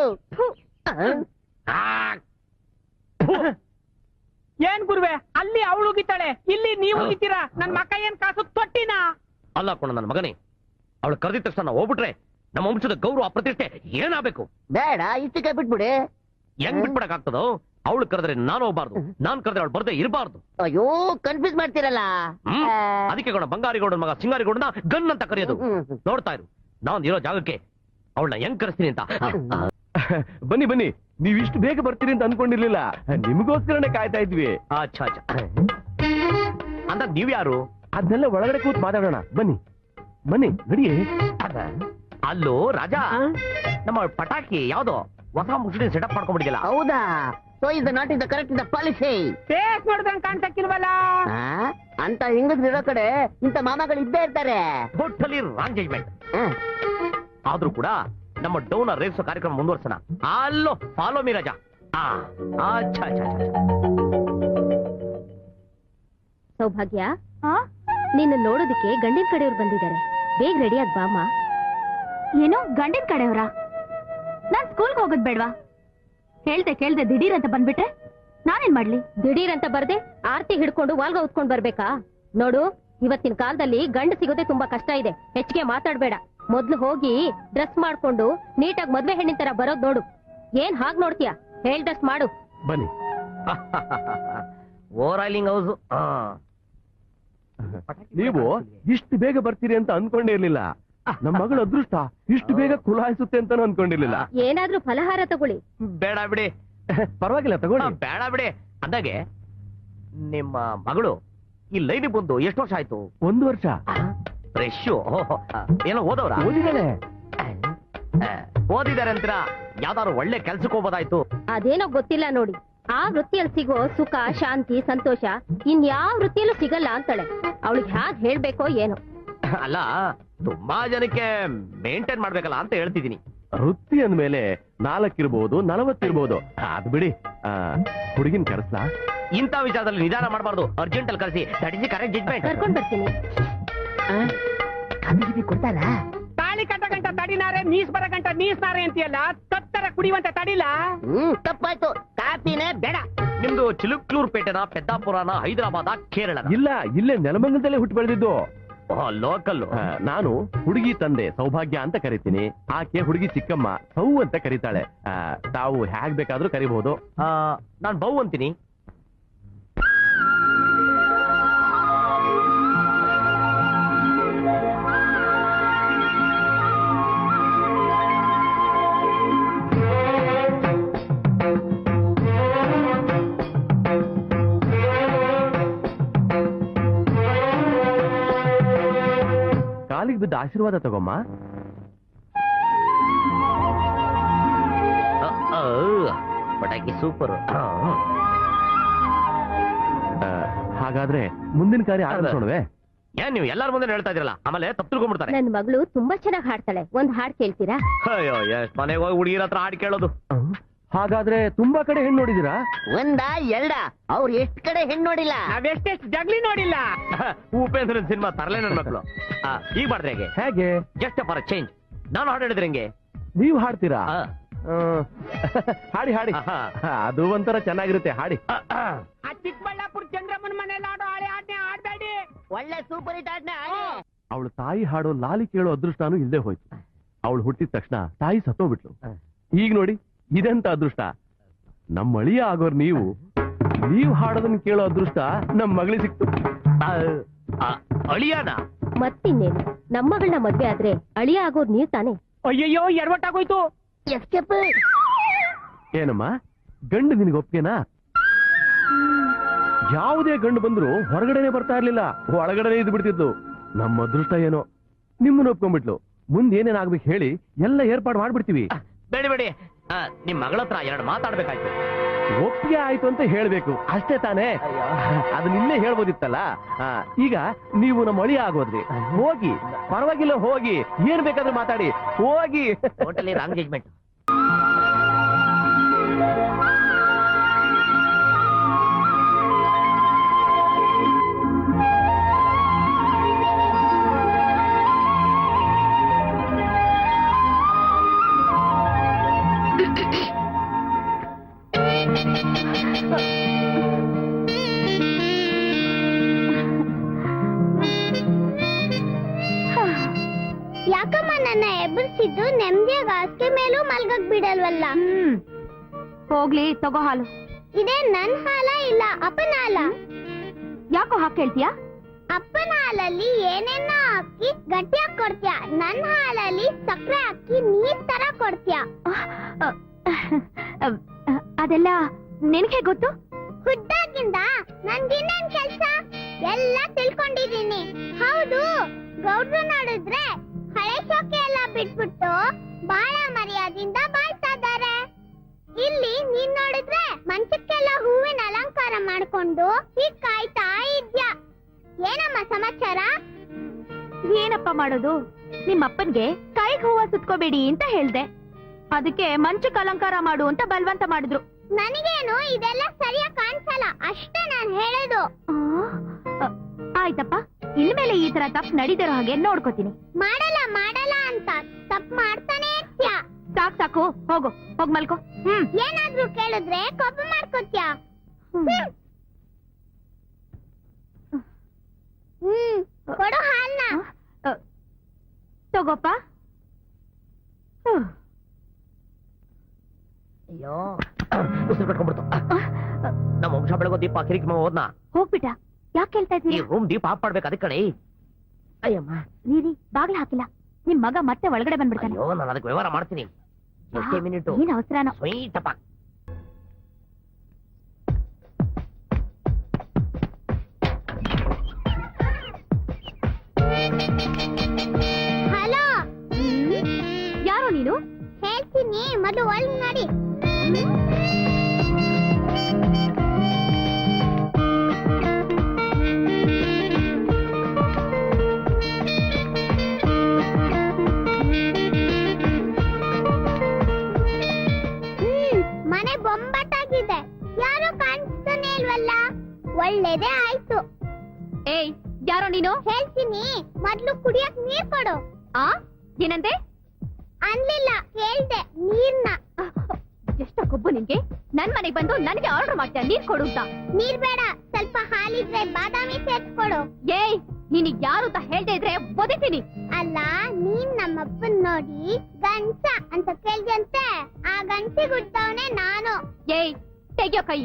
ಏನ್ ಗುರುವೆ, ಅಲ್ಲಿ ಅವಳು ಉಗಿತಾಳೆ, ಇಲ್ಲಿ ನೀವು ಉಗಿತೀರಾ? ನನ್ ಮಕ್ಕ ಏನ್ ಕಾಸು ತೊಟ್ಟಿನ? ಅಲ್ಲ ಕೊಣ ನನ್ನ ಮಗನೇ, ಅವಳು ಕರೆದಿದ ತಕ್ಷಣ ಹೋಗ್ಬಿಟ್ರೆ ನಮ್ಮ ವಂಶದ ಗೌರವ ಪ್ರತಿಷ್ಠೆ ಏನಾಗಬೇಕು? ಬೇಡ, ಇಷ್ಟಕ್ಕೆ ಬಿಟ್ಬಿಡಿ. ಹೆಂಗ್ ಬಿಟ್ಬಿಡಕ್ ಆಗ್ತದೋ? ಅವಳು ಕರೆದ್ರೆ ನಾನು ಹೋಗ್ಬಾರ್ದು, ನಾನ್ ಕರೆದ್ರೆ ಅವಳು ಬರ್ದೇ ಇರಬಾರ್ದು. ಅಯ್ಯೋ, ಕನ್ಫ್ಯೂಸ್ ಮಾಡ್ತೀರಲ್ಲ. ಅದಕ್ಕೆ ಗೌಡ ಬಂಗಾರಿಗೌಡನ ಮಗ ಸಿಂಗಾರಿಗೌಡನ ಗನ್ ಅಂತ ಕರೆಯೋದು. ನೋಡ್ತಾ ಇರು, ನಾನ್ ಇರೋ ಜಾಗಕ್ಕೆ ಅವಳನ್ನ ಹೆಂಗ್ ಕರೆಸ್ತೀನಿ ಅಂತ. ಬನ್ನಿ ಬನ್ನಿ, ನೀವ್ ಇಷ್ಟು ಬೇಗ ಬರ್ತೀರಿ ಅಂತ ಅನ್ಕೊಂಡಿರ್ಲಿಲ್ಲ, ನಿಮಗೋಸ್ಕರನೇ ಕಾಯ್ತಾ ಇದ್ವಿ. ಅಚ್ಚಾ ಅಚ್ಚಾ, ಅಂದಾಗ ನೀವ್ ಯಾರು? ಅದನ್ನೆಲ್ಲ ಒಳಗಡೆ ಕೂತ್ ಮಾತಾಡೋಣ, ಬನ್ನಿ ಬನ್ನಿ ನಡಿಯೇ. ಅಲ್ಲೋ ರಾಜಾ, ನಮ್ಮ ಪಟಾಕಿ ಯಾವ್ದೋ ಹೊಸ ಮುಸುಡಿ ಸೆಟಪ್ ಮಾಡ್ಕೊಂಡ್ಬಿಟ್ಟಿಲ್ಲ. ಹೌದಾ? So is not is the correct is the policy. Face ನೋಡ್ದಂಗ್ ಕಾಣ್ಸಕ್ಕಿಲ್ವಲ್ಲ? ಅಂತ ಹಿಂಗಸ್ರಿರೋ ಕಡೆ ಇಂತ ಮಾಮಗಳು ಇದ್ದೇ ಇರ್ತಾರೆ. Totally wrong judgement. ಆದ್ರೂ ಕೂಡ ನಮ್ಮ ಡೌನ್ ರೇಗ್ಸೋ ಕಾರ್ಯಕ್ರಮ ಮುಂದುವರ್ಸೋಣ. ಅಲ್ಲೋ ಫಾಲೋ ಮೀ ರಾಜಾ. ಅಚ್ಚಾ ಅಚ್ಚಾ. ಸೌಭಾಗ್ಯ, ನಿನ್ನ ನೋಡೋದಕ್ಕೆ ಗಂಡಿನ ಕಡೆಯವ್ರು ಬಂದಿದ್ದಾರೆ. ಬೇಗ ರೆಡಿ ಆಗ್ ಬಾಮ್ಮ. ಏನೋ ಗಂಡಿನ ಕಡೆಯವ್ರ? ನಾನ್ ಸ್ಕೂಲ್ಗೆ ಹೋಗೋದ್ ಬೇಡ್ವಾ? ಕೇಳ್ದೆ ದಿಢೀರ್ ಅಂತ ಬಂದ್ಬಿಟ್ರೆ ನಾನೇನ್ ಮಾಡ್ಲಿ? ದಿಢೀರ್ ಅಂತ ಬರ್ದೆ ಆರ್ತಿ ಹಿಡ್ಕೊಂಡು ವಾಲ್ಗ ಉತ್ಕೊಂಡ್ ಬರ್ಬೇಕಾ? ನೋಡು, ಇವತ್ತಿನ ಕಾಲದಲ್ಲಿ ಗಂಡು ಸಿಗೋದೇ ತುಂಬಾ ಕಷ್ಟ ಇದೆ. ಹೆಚ್ಚಿಗೆ ಮಾತಾಡ್ಬೇಡ. ಮೊದ್ಲು ಹೋಗಿ ಡ್ರೆಸ್ ಮಾಡ್ಕೊಂಡು ನೀಟಾಗಿ ಮದ್ವೆ ಹೆಣ್ಣಿನ ತರ ಬರೋದ್ ನೋಡು. ಏನ್ ಹಾಗ್ ನೋಡ್ತೀಯ? ಡ್ರೆಸ್ ಮಾಡು. ಬನ್ನಿ. Over house. ನೀವು ಇಷ್ಟು ಬೇಗ ಬರ್ತೀರಿ ಅಂತ ಅನ್ಕೊಂಡೇ ಇರ್ಲಿಲ್ಲ. ನಮ್ಮ ಮಗಳ ಅದೃಷ್ಟ ಇಷ್ಟು ಬೇಗ ಕುಲಾಯಿಸುತ್ತೆ ಅಂತ ಅನ್ಕೊಂಡಿರ್ಲಿಲ್ಲ. ಏನಾದ್ರೂ ಫಲಹಾರ ತಗೊಳ್ಳಿ. ಬೇಡ ಬಿಡಿ, ಪರವಾಗಿಲ್ಲ ತಗೊಳ್ಳಿ. ಬೇಡ ಬಿಡಿ. ಅಂದಾಗೆ ನಿಮ್ಮ ಮಗಳು ಈ ಲೈನ್ ಬಂದು ಎಷ್ಟು ವರ್ಷ ಆಯ್ತು? 1 ವರ್ಷ. ಫ್ರೆಶ್. ಏನೋ ಓದವ್ರ? ಓದಿದ್ದಾಳೆ. ಓದಿದ್ದಾರೆ ಅಂತೀರಾ? ಯಾವ್ದಾದ್ರು ಒಳ್ಳೆ ಕೆಲ್ಸಕ್ಕೆ ಹೋಗೋದಾಯ್ತು. ಅದೇನೋ ಗೊತ್ತಿಲ್ಲ ನೋಡಿ. ಆ ವೃತ್ತಿಯಲ್ಲಿ ಸಿಗೋ ಸುಖ, ಶಾಂತಿ, ಸಂತೋಷ ಇನ್ಯಾವ ವೃತ್ತಿಯಲ್ಲೂ ಸಿಗಲ್ಲ ಅಂತಾಳೆ. ಅವಳಿಗೆ ಹ್ಯಾಗ್ ಹೇಳ್ಬೇಕೋ ಏನೋ. ಅಲ್ಲ ತುಂಬಾ ಜನಕ್ಕೆ ಮೇಂಟೈನ್ ಮಾಡ್ಬೇಕಲ್ಲ ಅಂತ ಹೇಳ್ತಿದೀನಿ. ವೃತ್ತಿ ಅಂದ್ಮೇಲೆ 4 ಇರ್ಬೋದು 40 ಇರ್ಬೋದು. ಅದ್ ಬಿಡಿ. ಹುಡುಗಿನ ಕರೆಸ್ಲಾ? ಇಂಥ ವಿಚಾರದಲ್ಲಿ ನಿಧಾನ ಮಾಡಬಾರ್ದು. ಅರ್ಜೆಂಟ್ ಅಲ್ಲಿ ಕರೆಸಿ. That is correct judgement. ಕರ್ಕೊಂಡ್ ಬರ್ತೀನಿ. ಕಾಫಿ ಕೊಡ್ತಾರ? ತಾಳಿ ಕಟ್ಟ ಗಂಟ ತಡಿನಾರೆ, ನೀಸ್ ಬರ ಗಂಟ ನೀಸ್ನಾರೆ ಅಂತೀಯಲ್ಲ, ತತ್ತರ ಕುಡಿಯುವಂತ ತಡಿಲ್ಲ. ತಪ್ಪಾಯ್ತು. ಕಾಫಿನೇ ಬೇಡ. ನಿಮ್ದು ಚಿಲುಕ್ಲೂರ್ ಪೇಟೆನ, ಪೆದ್ದಾಪುರನ, ಹೈದರಾಬಾದ, ಕೇರಳ? ಇಲ್ಲ, ಇಲ್ಲೇ ನೆಲಮಂಗಲದಲ್ಲೇ ಹುಟ್ಟು ಬೆಳೆದಿದ್ದು. ಲೋಕಲ್. ನಾನು ಹುಡುಗಿ ತಂದೆ ಸೌಭಾಗ್ಯ ಅಂತ ಕರಿತೀನಿ. ಆಕೆ ಹುಡುಗಿ ಚಿಕ್ಕಮ್ಮ ಸೌ ಅಂತ ಕರೀತಾಳೆ. ತಾವು ಹೇಗ್ ಬೇಕಾದ್ರೂ ಕರಿಬಹುದು. ನಾನ್ ಬೌ ಅಂತೀನಿ. ಕಾಲಿಗೆ ಬಿದ್ದ ಆಶೀರ್ವಾದ ತಗೊಮ್ಮ. ಪಟಾಕಿ ಸೂಪರ್. ಹಾಗಾದ್ರೆ ಮುಂದಿನ ಕಾರ್ಯ ಆರಂಭಿಸೋಣವೇ? ಏನ್ ನೀವು ಎಲ್ಲಾರ ಮುಂದೆ ಹೇಳ್ತಾ ಇದ್ರಲ್ಲ, ಆಮೇಲೆ ತಪ್ಪು ತಿಳ್ಕೊಂಡ್ಬಿಡ್ತಾರೆ. ನನ್ ಮಗಳು ತುಂಬಾ ಚೆನ್ನಾಗಿ ಹಾಡ್ತಾಳೆ. ಒಂದ್ ಹಾಡ್ ಕೇಳ್ತೀರಾ? ಅಯ್ಯೋ, ಎಷ್ಟ್ ಮನೆಗೆ ಹೋಗಿ ಹುಡುಗಿರ ಹತ್ರ ಹಾಡು ಕೇಳೋದು. ಹಾಗಾದ್ರೆ ತುಂಬಾ ಕಡೆ ಹೆಣ್ಣು ನೋಡಿದಿರಾ? ಒಂದ ಎರಡ? ಅವ್ರು ಎಷ್ಟ್ ಕಡೆ ಹೆಣ್ಣು ನೋಡಿಲ್ಲ. ನಾವೆಷ್ಟೆಷ್ಟು ಜಗ್ಲಿ ನೋಡಿಲ್ಲ. ಉಪೇಂದ್ರನ್ ಸಿನಿಮಾ ತರಲೆ ನನ್ ಮಕ್ಕಳು. ಈಗ ಮಾಡಿದ್ರೆ ಹೇಗೆ? ಹೇಗೆ? Just for change. ನಾನು ಹಾಡು ಹೇಳಿದ್ರೆ ಹೆಂಗೆ? ನೀವು ಹಾಡ್ತೀರಾ? ಆ, ಹಾಡಿ ಹಾಡಿ. ಅದು ಒಂಥರ ಚೆನ್ನಾಗಿರುತ್ತೆ, ಹಾಡಿ. ಆ ಚಿಕ್ಕಬಳ್ಳಾಪುರ ಚಂದ್ರಮ್ಮನ ಮನೇಲಿ ಆಡೋ ಹಳೆ ಆಡ್ನೆ ಆಡ್ಬೇಡಿ. ಒಳ್ಳೆ ಸೂಪರ್ ಹಿಟ್ ಆಡ್ನೆ. ಅವಳು ತಾಯಿ ಹಾಡೋ ಲಾಲಿ ಕೇಳೋ ಅದೃಷ್ಟನೂ ಇಲ್ಲದೆ ಹೋಯ್ತು. ಅವಳು ಹುಟ್ಟಿದ ತಕ್ಷಣ ತಾಯಿ ಸತ್ತೋಗ್ಬಿಟ್ಲು. ಈಗ ನೋಡಿ ಇದೆಂತ ಅದೃಷ್ಟ. ನಮ್ಮ ಅಳಿಯ ಆಗೋರ್ ನೀವು ಹಾಡೋದನ್ನ ಕೇಳೋ ಅದೃಷ್ಟ ನಮ್ ಮಗಳಿಗೆ ಸಿಕ್ತು. ಅಳಿಯಾನ? ಮತ್ತಿನ್ನೇನು, ನಮ್ಮ ಮಗಳನ್ನ ಮದ್ವೆ ಆದ್ರೆ ಅಳಿಯ ಆಗೋರ್ ನೀವ್ ತಾನೆ. ಅಯ್ಯಯ್ಯೋ, ಎಡವಟ್ಟಾಗೋಯ್ತು. ಎಸ್ಕೇಪ್. ಏನಮ್ಮ, ಗಂಡು ನಿನಗೆ ಒಪ್ಗೆನಾ? ಯಾವುದೇ ಗಂಡು ಬಂದ್ರು ಹೊರಗಡೆನೆ ಬರ್ತಾ ಇರ್ಲಿಲ್ಲ, ಒಳಗಡೆನೆ ಇದ್ ಬಿಡ್ತಿದ್ದು. ನಮ್ಮ ಅದೃಷ್ಟ ಏನೋ ನಿಮ್ಮನ್ನ ಒಪ್ಕೊಂಡ್ಬಿಟ್ಲು. ಮುಂದೆ ಏನೇನಾಗ್ಬೇಕು ಹೇಳಿ, ಎಲ್ಲ ಏರ್ಪಾಡು ಮಾಡ್ಬಿಡ್ತೀವಿ. ಬೇಡಿ. ನಿಮ್ ಮಗಳ ಹತ್ರ 2 ಮಾತಾಡ್ಬೇಕಾಯ್ತು. ಒಪ್ಪಿಗೆ ಆಯ್ತು ಅಂತ ಹೇಳ್ಬೇಕು ಅಷ್ಟೇ ತಾನೇ. ಅದನ್ನ ಇಲ್ಲೇ ಹೇಳ್ಬೋದಿತ್ತಲ್ಲ. ಈಗ ನೀವು ನಮ್ಮ ಅಳಿಯ ಆಗೋದ್ರಿ. ಹೋಗಿ, ಪರವಾಗಿಲ್ಲ, ಹೋಗಿ, ಏನ್ ಬೇಕಾದ್ರೂ ಮಾತಾಡಿ, ಹೋಗಿ. Totally wrong judgement. ಯಾಕಮ್ಮ ನನ್ನ ಎಬ್ಬರಿಸಿದ್ದು ನೆಮ್ಮದಿಯಾಗ ಹಾಸಿಗೆ ಮೇಲೂ ಮಲ್ಗಕ್ ಬಿಡಲ್ವಲ್ಲ? ಹೋಗ್ಲಿ, ತಗೋ ಹಾಲು. ಇದೇ ನನ್ ಹಾಲ ಇಲ್ಲ ಅಪ್ಪನ ಹಾಲ? ಯಾಕೋ ಹಾಕ್ ಹೇಳ್ತೀಯಾ? ಅಪ್ಪನ ಹಾಲಲ್ಲಿ ಏನೇನ ಹಾಕಿ ಗಟ್ಟಿಯಾಗಿ ಕೊಡ್ತೀಯ, ನನ್ ಹಾಲಲ್ಲಿ ಸಕ್ಕರೆ ಹಾಕಿ ನೀರ್ ತರ ಕೊಡ್ತೀಯ. ಅದೆಲ್ಲ ನಿನಗೆ ಗೊತ್ತು? ಹುಟ್ಟಾಗಿಂದ ನನ್ಗಿನ್ನೇನ್ ಕೆಲ್ಸ ಎಲ್ಲ ತಿಳ್ಕೊಂಡಿದೀನಿ. ಹೌದು, ಗೌಡ್ರು ನೋಡಿದ್ರೆ ಹಳೆ ಶೋಕೆ ಎಲ್ಲ ಬಿಟ್ಬಿಟ್ಟು ಬಹಳ ಮರ್ಯಾದಿಂದ ಬಾಳ್ತಾ ಇದ್ದಾರೆ. ಇಲ್ಲಿ ನೀನ್ ನೋಡಿದ್ರೆ ಮಂಚಕ್ಕೆಲ್ಲ ಹೂವಿನ ಅಲಂಕಾರ ಮಾಡ್ಕೊಂಡು ಹೀಗ್ ಕಾಯ್ತಾ ಇದ್ಯಾ. ಏನಮ್ಮ ಸಮಾಚಾರ? ಏನಪ್ಪ ಮಾಡೋದು? ನಿಮ್ಮಪ್ಪನ್ಗೆ ಕೈಗೆ ಹೂವ ಸುತ್ಕೋಬೇಡಿ ಅಂತ ಹೇಳ್ದೆ. ಅದಕ್ಕೆ ಮಂಚಕ್ಕೆ ಅಲಂಕಾರ ಮಾಡು ಅಂತ ಬಲವಂತ ಮಾಡಿದ್ರು. ನನಗೇನು ಇದೆಲ್ಲ ಸರಿಯಾಗಿ ಕಾಣಿಸಲ್ಲ ಅಷ್ಟೇ ನಾನ್ ಹೇಳೋದು. ಆಯ್ತಪ್ಪ, ಇನ್ಮೇಲೆ ಈ ತರ ತಪ್ಪು ನಡೀತಿರೋ ಹಾಗೆ ನೋಡ್ಕೋತೀನಿ. ಮಾಡಲ್ಲ ಅಂತ ತಪ್ಪು ಮಾಡ್ತಾನೆ ಇರ್ತ್ಯಾ. ಸಾಕು, ಹೋಗ್ ಮಲ್ಕೋ. ಏನಾದ್ರೂ ಕೇಳಿದ್ರೆ ಕೋಪ ಮಾಡ್ಕೋತ್ಯಾ. ಕೊಡು ಹಾಲ್ನ. ತಗೋಪ್ಪ. ಅಯ್ಯೋ, ಉಸಿರು ಕಟ್ಕೊಂಡ್ಬಿಡ್ತು. ನಮ್ಮ ವಂಶ ಬೆಳಗೋ ದೀಪ ಕಿರಿಕಿ ಹೋದ್ನಾ? ಹೋಗ್ಬಿಟ್ಟ. ಯಾಕೆ ಕೇಳ್ತಾ ಈ ಇದ್ದೀರಿ? ರೂಮ್ ದೀಪ ಆಫ್ ಮಾಡ್ಬೇಕು, ಅದಕ್ಕೆ ಕಣೆ. ಅಯ್ಯಮ್ಮ, ರೀ ಬಾಗ್ಲ ಹಾಕಿಲ್ಲ. ನಿಮ್ ಮಗ ಮತ್ತೆ ಒಳಗಡೆ ಬಂದ್ಬಿಡ್ತಾನೆ. ಅಯ್ಯೋ, ನಾನು ಅದಕ್ಕೆ ವ್ಯವಹಾರ ಮಾಡ್ತೀನಿ. ಎಷ್ಟೇ ಮಿನಿಟ್ ಏನ್ ಅವಸರನೋ. ಸ್ವೀಟಪ್ಪ. ಹಲೋ, ಯಾರೋ ನೀನು? ಹೇಳ್ತೀನಿ, ಮೊದಲು ಒಳಗ್ ನೋಡಿ. ಒಳ್ಳೇದೇ ಆಯ್ತು. ಏಯ್ ಯಾರೋ ನೀನು? ಹೇಳ್ತೀನಿ, ಮೊದ್ಲು ಕುಡಿಯಕ್ ನೀರ್ ಕೊಡು. ಆ ಏನಂದೆ? ಅನ್ಲಿಲ್ಲ, ಹೇಳ್ದೆ ನೀರ್ನ. ಎಷ್ಟ ಕೊಬ್ಬು ನಿನ್ಗೆ? ನನ್ ಮನೆಗ್ ಬಂದು ನನಗೆ ಆರ್ಡರ್ ಮಾಡ್ತೀಯ ನೀರ್ ಕೊಡು ಅಂತ. ನೀರ್ ಬೇಡ, ಸ್ವಲ್ಪ ಹಾಲಿದ್ರೆ ಬಾದಾಮಿ ಸೇರ್ಸ್ಕೊಡು. ಏಯ್ ನಿನಗ್ ಯಾರು ಅಂತ ಹೇಳ್ದೆ ಇದ್ರೆ ಒದಿತೀನಿ. ಅಲ್ಲ, ನೀನ್ ನಮ್ಮಪ್ಪನ್ ನೋಡಿ ಗಂಟ ಅಂತ ಕೇಳ್ದಂತೆ, ಆ ಗಂಟೆ ಗುಡ್ತವನೆ ನಾನು. ಏಯ್ ತೆಗಿಯೋ ಕೈ,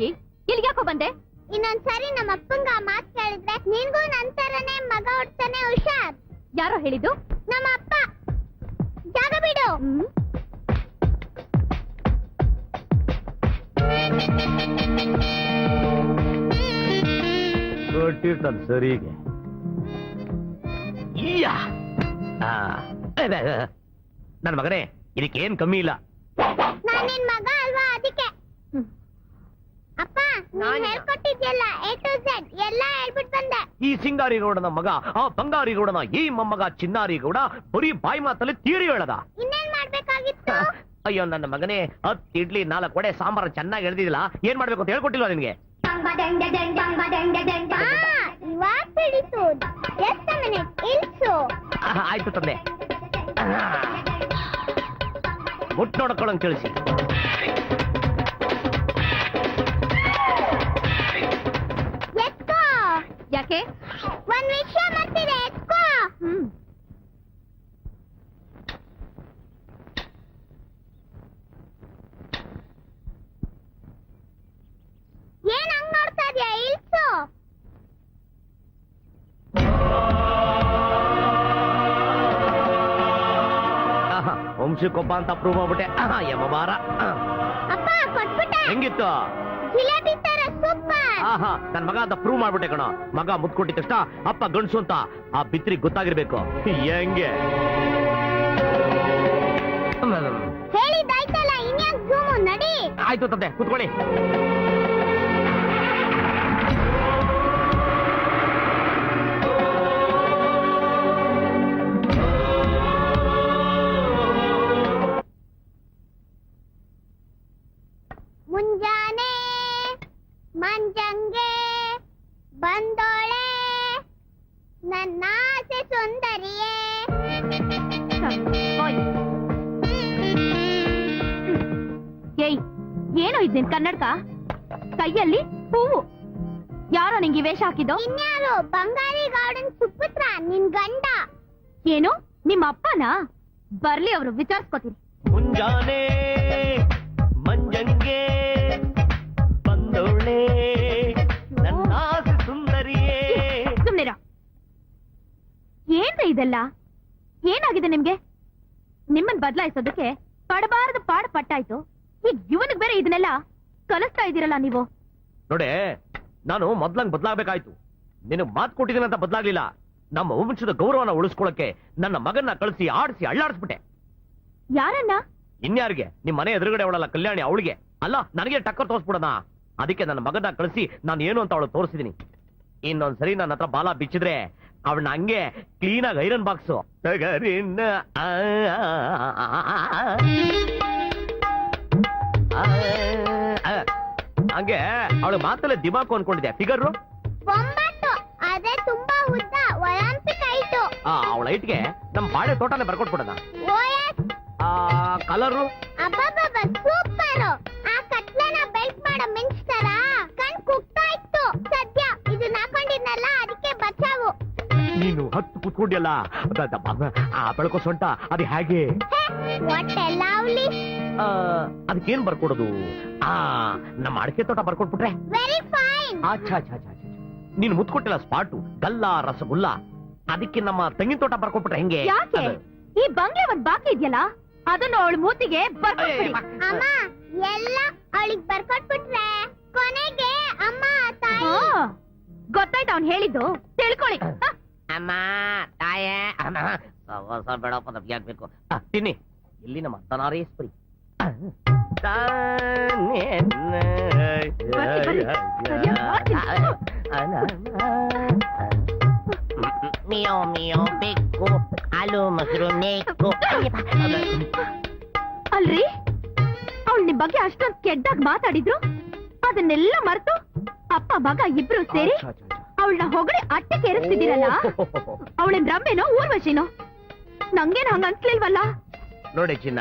ಇಲ್ಗ್ಯಾಕೋ ಬಂದೆ? ಇನ್ನೊಂದ್ಸರಿ ನಮ್ಮಪ್ಪಂಗ ಆ ಮಾತ್ ಕೇಳಿದ್ರೆ ನಿನ್ಗೂ ನಂತರನೇ ಮಗ ಹುಡ್ತಾನೆ, ಹುಷಾರ್. ಯಾರೋ ಹೇಳಿದ್ದು? ನಮ್ಮ ಅಪ್ಪ. ಜಾಗ ಬಿಡು. ಕೊಟ್ಟಿರ್ತಾನೆ ಸರಿಗೆ. ನನ್ನ ಮಗನೇ, ಇದಕ್ಕೇನ್ ಕಮ್ಮಿ ಇಲ್ಲ. ನಾನ್ ನಿನ್ ಮಗ ಅಲ್ವಾ, ಅದಕ್ಕೆ. ಅಪ್ಪ, ನೀನ್ ಹೇಳ್ಕೊಟ್ಟಿದ್ಯಲ್ಲ A to Z ಎಲ್ಲ ಹೇಳ್ಬಿಟ್ ಬಂದೆ. ಈ ಸಿಂಗಾರಿಗೌಡನ ಮಗ ಆ ಬಂಗಾರಿಗೌಡನ ಈ ಮೊಮ್ಮಗ ಚಿನ್ನಾರಿಗೌಡ ಬರೀ ಬಾಯಿ ಮಾತಲ್ಲಿ ತೀರಿ ಹೇಳದ. ಇನ್ನೇನ್ ಮಾಡ್ಬೇಕಾಗಿತ್ತು? ಅಯ್ಯೋ ನನ್ನ ಮಗನೇ, 10 ಇಡ್ಲಿ 4 ವಡೆ ಸಾಂಬಾರ ಚೆನ್ನಾಗಿ ಹೇಳ್ದಿಲ್ಲ. ಏನ್ ಮಾಡ್ಬೇಕು ಅಂತ ಹೇಳ್ಕೊಟ್ಟಿಲ್ವಾ ನಿನ್ಗೆ? ಇವಾಗ ತಿಳಿತು. ಎಷ್ಟು ಮಿನಿಟ್ ಇಲ್ಸು. ಆಯ್ತು ತಂದೆ. ಮುಟ್ ನೋಡ್ಕೊಳ್ಳಂಗ್ ತಿಳಿಸಿ. ಎತ್ಕೋ. ಯಾಕೆ? ಒಂದ್ ವಿಷಯ ಮಾಡ್ತಿದೆ, ಎತ್ಕೋ. ಏನ್ ಹಂಗ್ ನೋಡ್ತಾ ಇದ್ಯಾ? ಇಲ್ಸು. ವಂಶಕ್ಕೊಬ್ಬ ಅಂತ ಪ್ರೂವ್ ಮಾಡ್ಬಿಟ್ಟೆ. ಯಮ ಬಾರ. ಅಪ್ಪ ಕೊಟ್ಬಿಟ್ಟೆ. ಹೆಂಗಿತ್ತು? ಜಿಲೇಬಿ ತರ ಸೂಪರ್. ನನ್ ಮಗ ಅಂತ ಪ್ರೂವ್ ಮಾಡ್ಬಿಟ್ಟೆ ಕಣ. ಮಗ ಮುದ್ಕೊಟ್ಟಿದ ತಕ್ಷಣ ಅಪ್ಪ ಗಂಡ್ಸು ಅಂತ ಆ ಬಿತ್ರಿ ಗೊತ್ತಾಗಿರ್ಬೇಕು. ಹೆಂಗೆ ಹೇಳಿದ್ದಾಯ್ತಲ್ಲ, ಇನ್ಯಾಕ್ ಜೂಮು, ನಡಿ. ಆಯ್ತು ತಂದೆ, ಕುತ್ಕೊಳ್ಳಿ. ಮುಂಜಾನೆ ಮಂಜಂಗೆ ಬಂದೋಳೆ ನನ್ನ ಆಸೆ ಸುಂದರಿಯೇ. ಏಯ್ ಏನೋ ಇದ್ ನಿನ್ ಕನ್ನಡಕ? ಕೈಯಲ್ಲಿ ಹೂವು. ಯಾರೋ ನಿಂಗೆ ವೇಷ ಹಾಕಿದ್ದು? ಇನ್ಯಾರು? ಬಂಗಾರಿ ಗಾರ್ಡನ್ ಸುಪುತ್ರ, ನಿನ್ ಗಂಡ. ಏನು ನಿಮ್ಮ ಅಪ್ಪನಾ? ಬರ್ಲಿ ಅವರು, ವಿಚಾರಿಸ್ಕೋತೀನಿ. ಮುಂಜಾನೆ ಮಂಜಂಗೆ ಬಂದೋಳೆ ನನ್ನ ಆಸೆ ಸುಂದರಿಯೇ. ಸುಮ್ನಿರ. ಏನ್ರಿ ಇದೆಲ್ಲ? ಏನಾಗಿದೆ ನಿಮ್ಗೆ? ನಿಮ್ಮನ್ ಬದಲಾಯಿಸೋದಕ್ಕೆ ಪಡಬಾರದು ಪಾಡ ಪಟ್ಟಾಯ್ತು. ಈಗ ಇವನಿಗೆ ಬೇರೆ ಇದನ್ನೆಲ್ಲ ಕಲಿಸ್ತಾ ಇದ್ದೀರಲ್ಲ ನೀವು. ನೋಡೆ, ನಾನು ಮೊದ್ಲಂಗ್ ಬದಲಾಗಬೇಕಾಯ್ತು. ನಿನಗ್ ಮಾತು ಕೊಟ್ಟಿದ್ದೀನಿ ಅಂತ ಬದಲಾಗ್ಲಿಲ್ಲ. ನಮ್ಮ ವಂಶದ ಗೌರವನ ಉಳಿಸ್ಕೊಳಕ್ಕೆ ನನ್ನ ಮಗನ್ನ ಕಳಿಸಿ ಆಡಿಸಿ ಅಳ್ಳಾಡಿಸ್ಬಿಟ್ಟೆ. ಯಾರನ್ನ? ಇನ್ಯಾರಿಗೆ? ನಿಮ್ ಮನೆ ಎದುರುಗಡೆ ಅವಳಲ್ಲ ಕಲ್ಯಾಣಿ, ಅವಳಿಗೆ. ಅಲ್ಲ, ನನಗೆ ಟಕ್ಕರ್ ತೋರಿಸ್ಬಿಡೋಣ. ಅದಕ್ಕೆ ನನ್ನ ಮಗನ್ನ ಕಳಿಸಿ ನಾನು ಏನು ಅಂತ ಅವಳು ತೋರಿಸಿದೀನಿ. ಇನ್ನೊಂದ್ಸರಿ ನನ್ನ ಹತ್ರ ಬಾಲ ಬಿಚ್ಚಿದ್ರೆ ಅವಳನ್ನ ಹಂಗೆ ಕ್ಲೀನ್ ಆಗಿ ಐರನ್ ಬಾಕ್ಸು ಹಂಗೆ ಅವಳು ಮಾತಲ್ಲೇ ದಿಮಾಕು ಅನ್ಕೊಂಡಿದ್ದೆ. ಫಿಗರ್ 9. ಅದೇ ತುಂಬಾ ಉದ್ದ, ಒಲಿಂಪಿಕ್ ಆಯ್ತು. ಅವಳ ಐಟ್ಗೆ ನಮ್ ಬಾಳೆ ತೋಟನೇ ಬರ್ಕೊಟ್ಬಿಡೋಣ. ಓಎಸ್. ಕಲರು ಅಬ್ಬಬ್ಬಬ್ಬ, ಸೂಪರ್. ಆ ಕತ್ಲನ ಬೆಲ್ಟ್ ಮಾಡೋ ಮಿಂಚ್ತಾರ ಕಣ್ ಕುಗ್ತಾ ಇತ್ತು. ಸದ್ಯ ಇದು ಹಾಕೊಂಡಿದ್ನಲ್ಲ, ಅದಕ್ಕೆ ಬಚಾವು. ನೀನು 10 ಕುತ್ಕೊಂಡಿಯಲ್ಲ, ಬೆಳಕೋ ಸೊಂಟ ಅದು ಹೇಗೆ? What A lovely. ಅದಕ್ಕೇನ್ ಬರ್ಕೊಡೋದು? ನಮ್ಮ ಅಡಕೆ ತೋಟ ಬರ್ಕೊಟ್ಬಿಟ್ರೆ? Very fine. ನೀನು ಮುತ್ಕೊಟ್ಟಿಲ್ಲ ಸ್ಪಾಟು, ಗಲ್ಲ ರಸಗುಲ್ಲ. ಅದಕ್ಕೆ ನಮ್ಮ ತೆಂಗಿನ ತೋಟ ಬರ್ಕೊಟ್ಬಿಟ್ರೆ ಹೆಂಗೆ? ಯಾಕೆ? ಈ ಬಂಗ್ಲೆ ಒಂದ್ ಬಾಕಿ ಇದೆಯಲ್ಲ, ಅದನ್ನು ಅವಳ ಮೂತಿಗೆ ಬರ್ಕೊಟ್ಬಿಡಿ. ಅಮ್ಮ, ಎಲ್ಲ ಅವಳಿಗೆ ಬರ್ಕೊಟ್ಬಿಟ್ರೆ ಕೊನೆಗೆ ಅಮ್ಮ ತಾಯಿ. ಗೊತ್ತಾಯ್ತು ಅವ್ನು ಹೇಳಿದ್ದು, ತಿಳ್ಕೊಳ್ಳಿ. ಅಮ್ಮ ತಾಯೇ ಸವಸ ಬೇಡಪ್ಪ, ನಮ್ಗೆ ಯಾಕಬೇಕು? ತಿನ್ನಿ. ಇಲ್ಲಿ ನಮ್ಮ ಅತ್ತನಾರೀಶ್ವರಿ. ಮಿಯೋ ಮಿಯೋ ಬೇಕು, ಹಾಲು ಮೊಸರು ನೇಕು. ಅಲ್ರಿ, ಅವಳು ನಿಮ್ ಬಗ್ಗೆ ಅಷ್ಟೊಂದು ಕೆಡ್ಡಾಗಿ ಮಾತಾಡಿದ್ರು, ಅದನ್ನೆಲ್ಲ ಮರೆತು ಅಪ್ಪ ಮಗ ಇಬ್ರು ಸೇರಿ ಅವಳನ್ನ ಹೊಗಳಿ ಅಟ್ಟಕ್ಕೆ ಏರಿಸ್ತಿದ್ದೀರಲ್ಲ, ಅವಳೇನ್ ರಮ್ಮೇನೋ ಊರ್ವಶಿನೋ? ನಂಗೇನ್ ಹಂಗ ಅನ್ಸ್ಲಿಲ್ವಲ್ಲ. ನೋಡಿ ಚಿನ್ನ,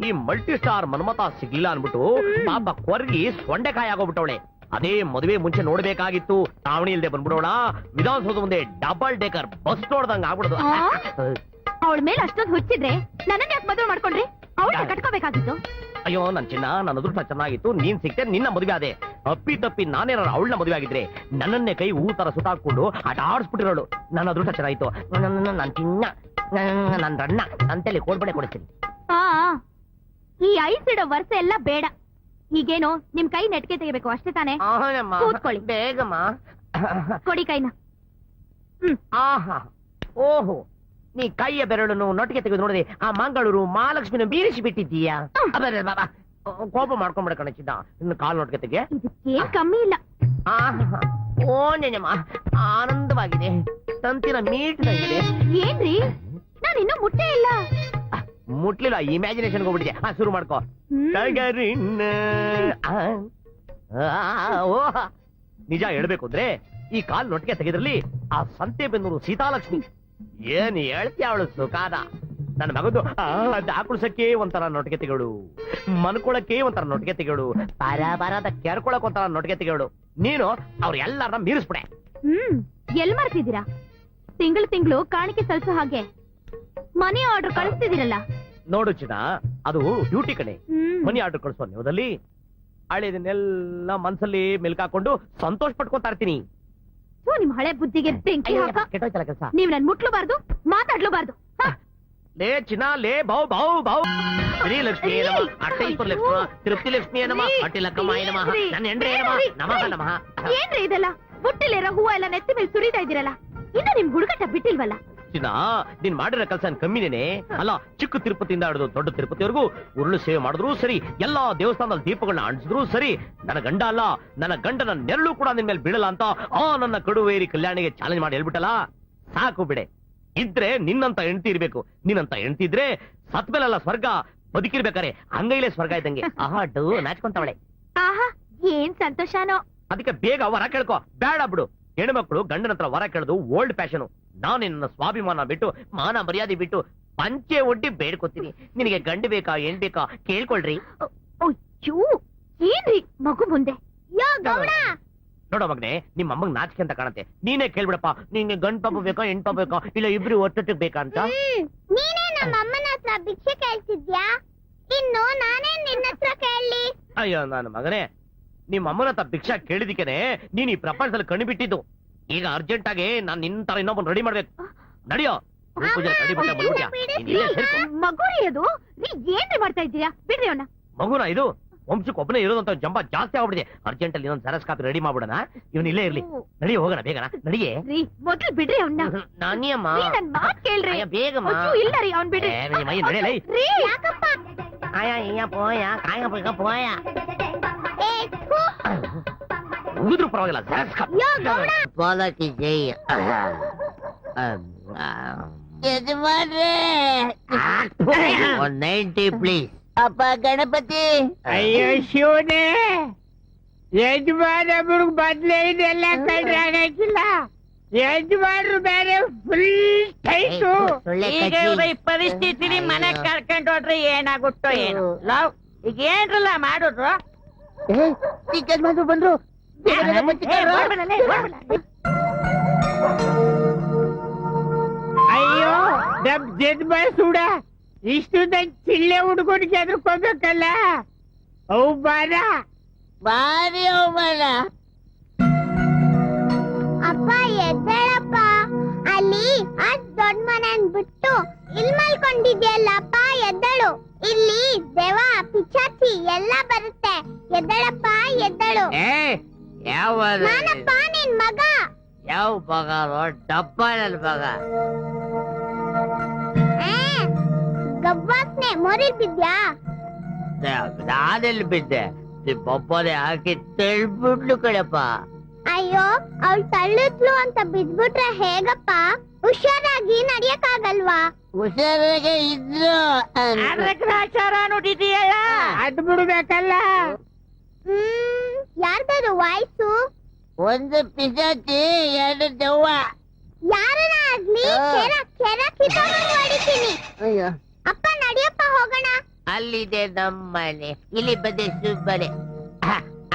ಈ ಮಲ್ಟಿ ಸ್ಟಾರ್ ಮನ್ಮತ ಸಿಗ್ಲಿಲ್ಲ ಅನ್ಬಿಟ್ಟು ಪಾಪ ಕೊರ್ಗಿ ಸೊಂಡೆಕಾಯಿ ಆಗೋಗ್ಬಿಟ್ಟವಳೆ. ಅದೇ ಮದುವೆ ಮುಂಚೆ ನೋಡ್ಬೇಕಾಗಿತ್ತು. ಶ್ರಾವಣಿ ಇಲ್ದೆ ಬಂದ್ಬಿಡೋಣ, ವಿಧಾನಸೌಧ ಮುಂದೆ ಡಬಲ್ ಡೇಕರ್ ಬಸ್ ನೋಡ್ದಂಗ ಆಗ್ಬಿಡುದು. ಅವಳ ಮೇಲೆ ಅಷ್ಟೊಂದು ಹುಚ್ಚಿದ್ರೆ ನನ್ನ ಯಾಕೆ ಮದುವೆ ಮಾಡ್ಕೊಂಡ್ರಿ? ಅವಳನ್ನ ಕಟ್ಕೋಬೇಕಾಗಿತ್ತು. ಅಯ್ಯೋ ನನ್ ಚಿನ್ನ, ನನ್ನ ಅದೃಷ್ಟ ಚೆನ್ನಾಗಿತ್ತು, ನೀನ್ ಸಿಕ್ತೆ, ನಿನ್ನ ಮದುವೆ ಆದೆ. ಅಪ್ಪಿ ತಪ್ಪಿ ನಾನೇನಾರ ಅವಳನ್ನ ಮದುವೆ ಆಗಿದ್ರೆ ನನ್ನನ್ನೇ ಕೈ ಹೂ ತರ ಸುತ್ತಾಡ್ಕೊಂಡು ಆಟ ಆಡಿಸ್ಬಿಟ್ಟಿರೋಳು. ನನ್ನ ಅದೃಷ್ಟ ಚೆನ್ನಾಗಿತ್ತು. ನನ್ ಚಿನ್ನ, ನನ್ ರಣ್ಣ ಅಂತೇಳಿ ಕೋಡ್ಬಡೆ ಕೊಡಿಸ್ತೀನಿ. ಈ ಐಸಿಡೋ ವರ್ಷ ಎಲ್ಲ ಬೇಡ. ಈಗೇನು ನಿಮ್ ಕೈ ನೆಟ್ಗೆ ತೆಗಿಬೇಕು ಅಷ್ಟೇ ತಾನೆ? ಕೂತ್ಕೊಳ್ಳಿ. ಬೇಗಮ್ಮ. ಕೊಡಿ ಕೈನ. ಆಹಾ, ಓಹೋ, ನೀ ಕೈಯ ಬೆರಳನ್ನು ನೊಟ್ಟಿಗೆ ತೆಗೆದು ನೋಡಿದೆ ಆ ಮಂಗಳೂರು ಮಹಾಲಕ್ಷ್ಮಿನ ಬೀರಿಸಿ ಬಿಟ್ಟಿದ್ದೀಯಾ? ಬಾಬಾ ಕೋಪ ಮಾಡ್ಕೊಂಡ್ಬಿಡ ಕಣಚಿದ್ದ. ಇನ್ನು ಕಾಲ್ ನೊಟ್ಟಿಗೆ ತೆಗೆ. ಇದಕ್ಕೇನ್ ಕಮ್ಮಿ ಇಲ್ಲ. ಆಹಾ, ಓ ನೆನಮ್ಮ, ಆನಂದವಾಗಿದೆ. ತಂತಿನ ಮೀಟ್ದಾಗಿದೆ. ಏನ್ರಿ, ನಾನು ಇನ್ನೂ ಮುಟ್ಟೇ ಇಲ್ಲ. ಮುಟ್ಲಿಲ್ಲ, ಇಮ್ಯಾಜಿನೇಷನ್ ಹೋಗ್ಬಿಟ್ಟಿದೆ. ಶುರು ಮಾಡ್ಕೋ. ನಿಜ ಹೇಳ್ಬೇಕು ಅಂದ್ರೆ ಈ ಕಾಲ್ ನೊಟ್ಟಿಗೆ ತೆಗೆದ್ರಲ್ಲಿ ಆ ಸಂತೆಬೆನ್ನೂರು ಸೀತಾಲಕ್ಷ್ಮಿ ಏನ್ ಹೇಳ್ತೀಯ ಅವಳು ಸುಖಾದ. ನನ್ನ ಮಗದು ದಾಕುಳ್ಸಕ್ಕೆ ಒಂಥರ ನೊಟ್ಟಿಗೆ ತೆಗೆಗಳು, ಮನ್ಕೊಳಕ್ಕೆ ಒಂಥರ ನೊಟ್ಟಿಗೆ ತೆಗೆಗಳು, ಪರ ಕೆರ್ಕೊಳಕ್ ಒಂಥರ ನೊಟ್ಟಿಗೆ ತೆಗೆಗಳು. ನೀನು ಅವ್ರ ಎಲ್ಲಾರನ್ನ ಮೀರಿಸ್ಬಿಡೆ. ಎಲ್ ಮಾಡ್ತಿದ್ದೀರಾ? ತಿಂಗಳು ಕಾಣಿಕೆ ಸಲ್ಸೋ ಹಾಗೆ ಮನಿ ಆರ್ಡರ್ ಕಳಿಸ್ತಿದ್ದೀರಲ್ಲ. ನೋಡು ಚಿನ್ನ, ಅದು ಡ್ಯೂಟಿ ಕಣೆ. ಮನಿ ಆರ್ಡರ್ ಕಳಿಸೋ ನೆವದಲ್ಲಿ ಹಳೆದನ್ನೆಲ್ಲ ಮನ್ಸಲ್ಲಿ ಮೆಲ್ಕಾಕೊಂಡು ಸಂತೋಷ ಪಟ್ಕೊಂತಾ ಇರ್ತೀನಿ. ನಿಮ್ ಹಳೆ ಬುದ್ಧಿಗೆ ಬೆಂಕಿ ಹಾಕ. ಕೆಟ್ಟೋಯ್ತಲ್ಲ ಕೆಲಸ. ನೀವ್ ನನ್ ಮುಟ್ಲೂಬಾರ್ದು, ಮಾತಾಡ್ಲೂಬಾರ್ದು. ಲೇ ಚಿನ್ನ, ಲೇ ಬೌ ಬೌ ಬೌ. ಶ್ರೀ ಲಕ್ಷ್ಮಿ ನಮ, ಅಟ್ಟೈಪುರ ಲಕ್ಷ್ಮ, ತೃಪ್ತಿ ಲಕ್ಷ್ಮಿ ನಮ, ಅಟ್ಟಿಲಕ್ಕಮ್ಮ ನಮಃ, ನನ್ನ ಹೆಂಡ್ರೆ ನಮಃ ನಮಃ. ಏನ್ರಿ ಇದೆಲ್ಲ? ಬುಟ್ಟಿಲಿರೋ ಹೂವ ಎಲ್ಲ ನೆತ್ತಿ ಮೇಲೆ ಸುರಿತಾ ಇದ್ದೀರಲ್ಲ, ಇನ್ನು ನಿಮ್ ಗುಡುಗಟ್ಟ ಬಿಟ್ಟಿಲ್ವಲ್ಲ? ಚಿನ್ನ, ನೀನ್ ಮಾಡಿರೋ ಕೆಲಸ ಕಮ್ಮಿನೇನೆ ಅಲ್ಲ. ಚಿಕ್ಕ ತಿರುಪತಿಯಿಂದ ಹಿಡಿದು ದೊಡ್ಡ ತಿರುಪತಿವರೆಗೂ ಉರುಳು ಸೇವೆ ಮಾಡಿದ್ರು ಸರಿ, ಎಲ್ಲಾ ದೇವಸ್ಥಾನದಲ್ಲಿ ದೀಪಗಳನ್ನ ಅಂಟಿಸಿದ್ರು ಸರಿ, ನನ್ನ ಗಂಡ ಅಲ್ಲ, ನನ್ನ ಗಂಡನ ನೆರಳು ಕೂಡ ನಿನ್ ಮೇಲೆ ಬೀಳಲ್ಲ ಅಂತ ನನ್ನ ಕಡುವೇರಿ ಕಲ್ಯಾಣಿಗೆ ಚಾಲೆಂಜ್ ಮಾಡಿ ಹೇಳ್ಬಿಟ್ಟಲ್ಲ. ಸಾಕು ಬಿಡೆ. ಇದ್ರೆ ನಿನ್ನಂತ ಹೆಂಡತಿ ಇರ್ಬೇಕು. ನಿನ್ನಂತ ಹೆಂಡತಿ ಇದ್ರೆ ಸತ್ ಮೇಲೆಲ್ಲ ಸ್ವರ್ಗ, ಬದುಕಿರ್ಬೇಕಾರೆ ಅಂಗೈಲೇ ಸ್ವರ್ಗ ಇದ್ದಂಗೆ. ಆಹಾಡು ನಾಚ್ಕೊಂತವಳೆ. ಆಹಾ, ಏನ್ ಸಂತೋಷನೋ. ಅದಕ್ಕೆ ಬೇಗ ವರ ಕೇಳ್ಕೊ. ಬೇಡ ಬಿಡು. ಹೆಣ್ಮಕ್ಳು ಗಂಡನ ಹತ್ರ ವರ ಕೇಳೋದು ಓಲ್ಡ್ ಫ್ಯಾಷನ್. ನಾನು ನನ್ನ ಸ್ವಾಭಿಮಾನ ಬಿಟ್ಟು, ಮಾನ ಮರ್ಯಾದೆ ಬಿಟ್ಟು ಪಂಚೆ ಒಡ್ಡಿ ಬೇಡ್ಕೊತೀನಿ. ನಿನಗೆ ಗಂಡು ಬೇಕಾ ಹೆಣ್ ಬೇಕಾ ಕೇಳ್ಕೊಳ್ರಿ. ಅಯ್ಯೋ, ಏನ್ರಿ ಮಗು ಮುಂದೆ? ನೋಡೋ ಮಗನೆ, ನಿಮ್ಮ ಅಮ್ಮಂಗ್ ನಾಚಿಕೆ ಅಂತ ಕಾಣತ್ತೆ. ನೀನೇ ಕೇಳ್ಬಿಡಪ್ಪ, ನಿಂಗೆ ಗಂಡ್ ಪಾಪ ಬೇಕಾ ಹೆಣ್ ಪಾಪ ಬೇಕಾ, ಇಲ್ಲ ಇಬ್ರು ಒಟ್ಟೊಟ್ಟಿಗೆ ಬೇಕಾ ಅಂತ. ನೀನೇ ನಮ್ಮ ಅಮ್ಮನ ಹತ್ರ ಭಿಕ್ಷೆ ಕೇಳ್ತಿದ್ಯಾ? ಇನ್ನು ನಾನೇ ನಿನ್ನ ಹತ್ರ ಕೇಳಲಿ? ಅಯ್ಯೋ ನನ್ನ ಮಗನೇ, ನಿಮ್ಮ ಅಮ್ಮನ ಹತ್ರ ಭಿಕ್ಷಾ ಕೇಳಿದಿಕ್ಕೇನೆ ನೀನ್ ಈ ಪ್ರಪಂಚದಲ್ಲಿ ಕಣ್ಣು ಬಿಟ್ಟಿದ್ದು. ಈಗ ಅರ್ಜೆಂಟ್ ಆಗಿ ನಾನ್ ನಿನ್ ತರ ಇನ್ನೊಬ್ಬನ್ ರೆಡಿ ಮಾಡ್ಬೇಕು. ನಡಿಯೋ. ಮಗುರಿ ಅದು, ನೀ ಏನ್ರಿ ಮಾಡ್ತಾ ಇದ್ದೀರಾ? ಬಿಡ್ರಿ ಅವನ್ನ. ಮಗುನ ಇದು ವಂಶಕ್ಕೆ ಒಬ್ಬನೇ ಇರೋದಂತ ಜಂಬ ಜಾಸ್ತಿ ಆಗ್ಬಿಟ್ಟಿದೆ. ಅರ್ಜೆಂಟ್ ಅಲ್ಲಿ ಇನ್ನೊಂದು ಸರಸ್ ಕಾಪಿ ರೆಡಿ ಮಾಡ್ಬಿಡೋಣ. ಇವನ್ ಇಲ್ಲೇ ಇರ್ಲಿ. ನಡಿ ಹೋಗೋಣ ಬೇಗನ. ನಡಿಯೇ. ಮೊದ್ಲು ಬಿಡ್ರಿ ಅವನ್ನ. ನಾನಿಯಮ್ಮ, ನನ್ ಮಾತ್ ಕೇಳ್ರಿ. ಬೇಗಮ್ಮ. ಇಲ್ಲ ರೀ, ಅವ್ನ್ ಬಿಡ್ರಿ. ಯಾಕಪ್ಪ? ಮುಗಿದ್ರು ಪರವಾಗಿಲ್ಲ. ಸರಸ್ ಕಾಪಿ. ಬಾಲಕಿ ಜೈ. ಯಜಮಾನ್ರೆ 190 ಪ್ಲೀಸ್. ಅಪ್ಪ ಗಣಪತಿ. ಅಯ್ಯೋ ಶಿವನೇ, ಯಜಮಾನ ಬದ್ಲೆ ಇದೆಲ್ಲ ಕಂಡ್ರೆ ಆಗಕ್ಕಿಲ್ಲ. ಯಜಮಾನ್ರು ಬೇರೆ ಫುಲ್ ಟೈಟು. ಈಗ ಇವ್ರ ಈ ಪರಿಸ್ಥಿತಿ ಮನೆ ಕರ್ಕೊಂಡು ಹೋದ್ರೆ ಏನಾಗುತ್ತೋ ಏನೋ. ಲವ್ ಈಗ ಏನ್ರಲ್ಲ ಮಾಡುದು. ಯಜಮಾನ್ರು ಬಂದ್ರು. ಅಯ್ಯೋ ನಮ್ ಜನ್ಮ ಸುಡ. ಇಷ್ಟು ನನ್ ಚಿಲ್ಲೆ ಹುಡ್ಕೊಂಡ್ಗೆ ಎದ್ರಕೋಬೇಕಲ್ಲ. ಅವಮಾನ ಬಾರಿ ಅವಮಾನ. ಅಪ್ಪ ಎದ್ದೇಳಪ್ಪ. ಅಲ್ಲಿ ಅಷ್ಟ್ ದೊಡ್ಡ ಮನೆನ್ ಬಿಟ್ಟು ಇಲ್ಲಿ ಮಲ್ಕೊಂಡಿದ್ಯಲ್ಲಪ್ಪ, ಎದ್ದೇಳು. ಇಲ್ಲಿ ದೇವ ಪಿಚಾಚಿ ಎಲ್ಲ ಬರುತ್ತೆ. ಎದ್ದೇಳಪ್ಪ, ಎದ್ದೇಳು. ಯಾವ ನಾನಪ್ಪ ನಿನ್ ಮಗ. ಯಾವ ಮಗ? ಡಬ್ಬ ನನ್ ಮಗ. ಗಬ್ಬಾಸ್ನೆ ಮೊರಿಲ್ ಬಿದ್ಯಾ? ನಾನೆಲ್ಲಿ ಬಿದ್ದೆ? ನಿಮ್ಮೊಬ್ಬನೇ ಹಾಕಿ ತಳ್ಬಿಡ್ಲು ಕಣಪ್ಪ. ಅಯ್ಯೋ, ಅವಳು ತಳ್ಳಿದ್ಲು ಅಂತ ಬಿದ್ಬಿಟ್ರೆ ಹೇಗಪ್ಪ? ಹುಷಾರಾಗಿ ನಡಿಯಕ್ಕಾಗಲ್ವಾ? ಹುಷಾರಾಗೆ ಇದ್ರು ಆಚಾರ ನುಡಿದೀಯಲ್ಲ, ಅದ್ ಬಿಡ್ಬೇಕಲ್ಲ. ಯಾರ್ದಾರು ವಾಯ್ಸು? ಒಂದು ಪಿಸಾಚಿ, ಎರಡು ದೆವ್ವ. ಯಾರನ್ನ ಆಗ್ಲಿ ಕೆರ ಕೆರ ಕಿತ್ತೋಗಂಗ್ ಹೊಡಿತೀನಿ. ಅಯ್ಯೋ, ಅಪ್ಪ ನಡಿಯಪ್ಪ ಹೋಗೋಣ. ಅಲ್ಲಿದೆ ನಮ್ಮನೆ, ಇಲ್ಲಿ ಬಂದೆ ಸುಮ್ಮನೆ.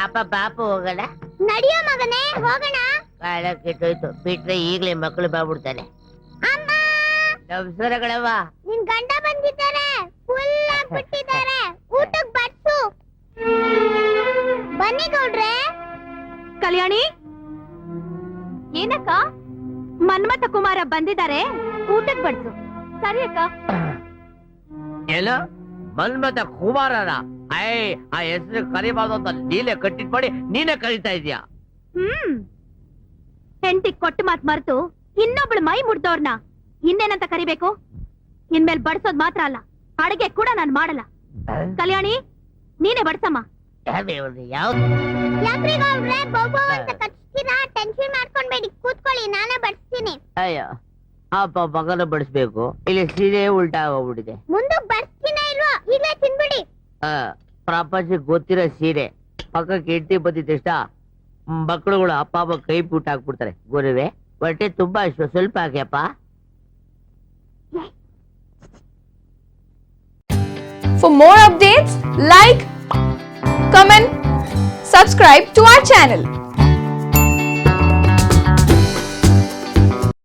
ಅಪ್ಪ ಪಾಪು ಹೋಗೋಣ. ನಡಿಯೋ ಮಗನೇ ಹೋಗೋಣ. ಕಾಳ ಕೆಟ್ಟೋಯ್ತು, ಬಿಟ್ರೆ ಈಗ್ಲೇ ಮಕ್ಕಳು ಬಾಬಿಡ್ತಾನೆ. ಅಮ್ಮ, ನಮಸ್ಕಾರಗಳವ್ವ. ನಿನ್ ಗಂಡ ಬಂದಿದ್ದಾರೆ, ಫುಲ್ ಆಗ್ಬಿಟ್ಟಿದ್ದಾರೆ. ಊಟಕ್ ಬಡ್ಸು. ಬನ್ನಿ ಗೌಡ್ರೆ. ಕಲ್ಯಾಣಿ, ಏನಕ್ಕ? ಮನ್ಮಥ ಕುಮಾರ ಬಂದಿದ್ದಾರೆ, ಊಟಕ್ ಬಡ್ಸು. ಸರಿ ಅಕ್ಕ. ಎಲ್ಲ ಮನ್ಮಥ ಕುಮಾರನ ಆ ಹೆಸರು ಕರಿಬಾರ್ದು ಅಂತ ನೀನೇ ಕಟ್ಟಿಟ್ ಮಾಡಿ ನೀನೇ ಕರಿತಾ ಇದೀಯಾ? ಹೆಂಡತಿ ಕೊಟ್ಟು ಮಾತ್ ಮರ್ತು ಇನ್ನೊಬ್ಳು ಮೈ ಮುಡ್ದವ್ರನ್ನ ಇನ್ನೇನಂತ ಕರಿಬೇಕು? ಇನ್ಮೇಲ್ ಬಡ್ಸೋದ್ ಮಾತ್ರ ಅಲ್ಲ, ಅಡಿಗೆ ಕೂಡ ನಾನ್ ಮಾಡಲ್ಲ. ಕಲ್ಯಾಣಿ, ನೀನೇ ಬಡ್ಸಮ್ಮ. ಯಾಕ್ರಿ ಗೌಡ್ರೆ ಬೋಬೋ ಅಂತ ಕಚ್ತೀರಾ? ಟೆನ್ಷನ್ ಮಾಡ್ಕೊಂಡ್ಬೇಡಿ, ಕೂತ್ಕೊಳ್ಳಿ, ನಾನೇ ಬಡ್ಸ್ತೀನಿ. ಅಯ್ಯೋ, ಅಪ್ಪ ಮಗನ ಬಡಿಸ್ಬೇಕು, ಇಲ್ಲಿ ಸೀರೆ ಉಲ್ಟಾ ಹೋಗ್ಬಿಟ್ಟಿದೆ. ಮುಂದಕ್ ಬಡ್ಸ್ತೀನ ಇಲ್ವೋ? ಈಗ್ಲೇ ತಿನ್ಬಿಡಿ. ಪ್ರಪಂಚಕ್ಕೆ ಗೊತ್ತಿರೋ ಸೀರೆ ಪಕ್ಕಕ್ಕೆ ಹೆಂಡತಿ ಬಂದಿದ್ದಷ್ಟ ಮಕ್ಕಳುಗಳು ಅಪ್ಪ ಅಮ್ಮ ಕೈ ಪುಟ್ಟ ಹಾಕ್ಬಿಡ್ತಾರೆ. ಗುರುವೆ, ಹೊಟ್ಟೆ ತುಂಬಾ ಸ್ವಲ್ಪ ಹಾಕ್ಯಪ್ಪ. For more updates, like, comment, subscribe to our channel.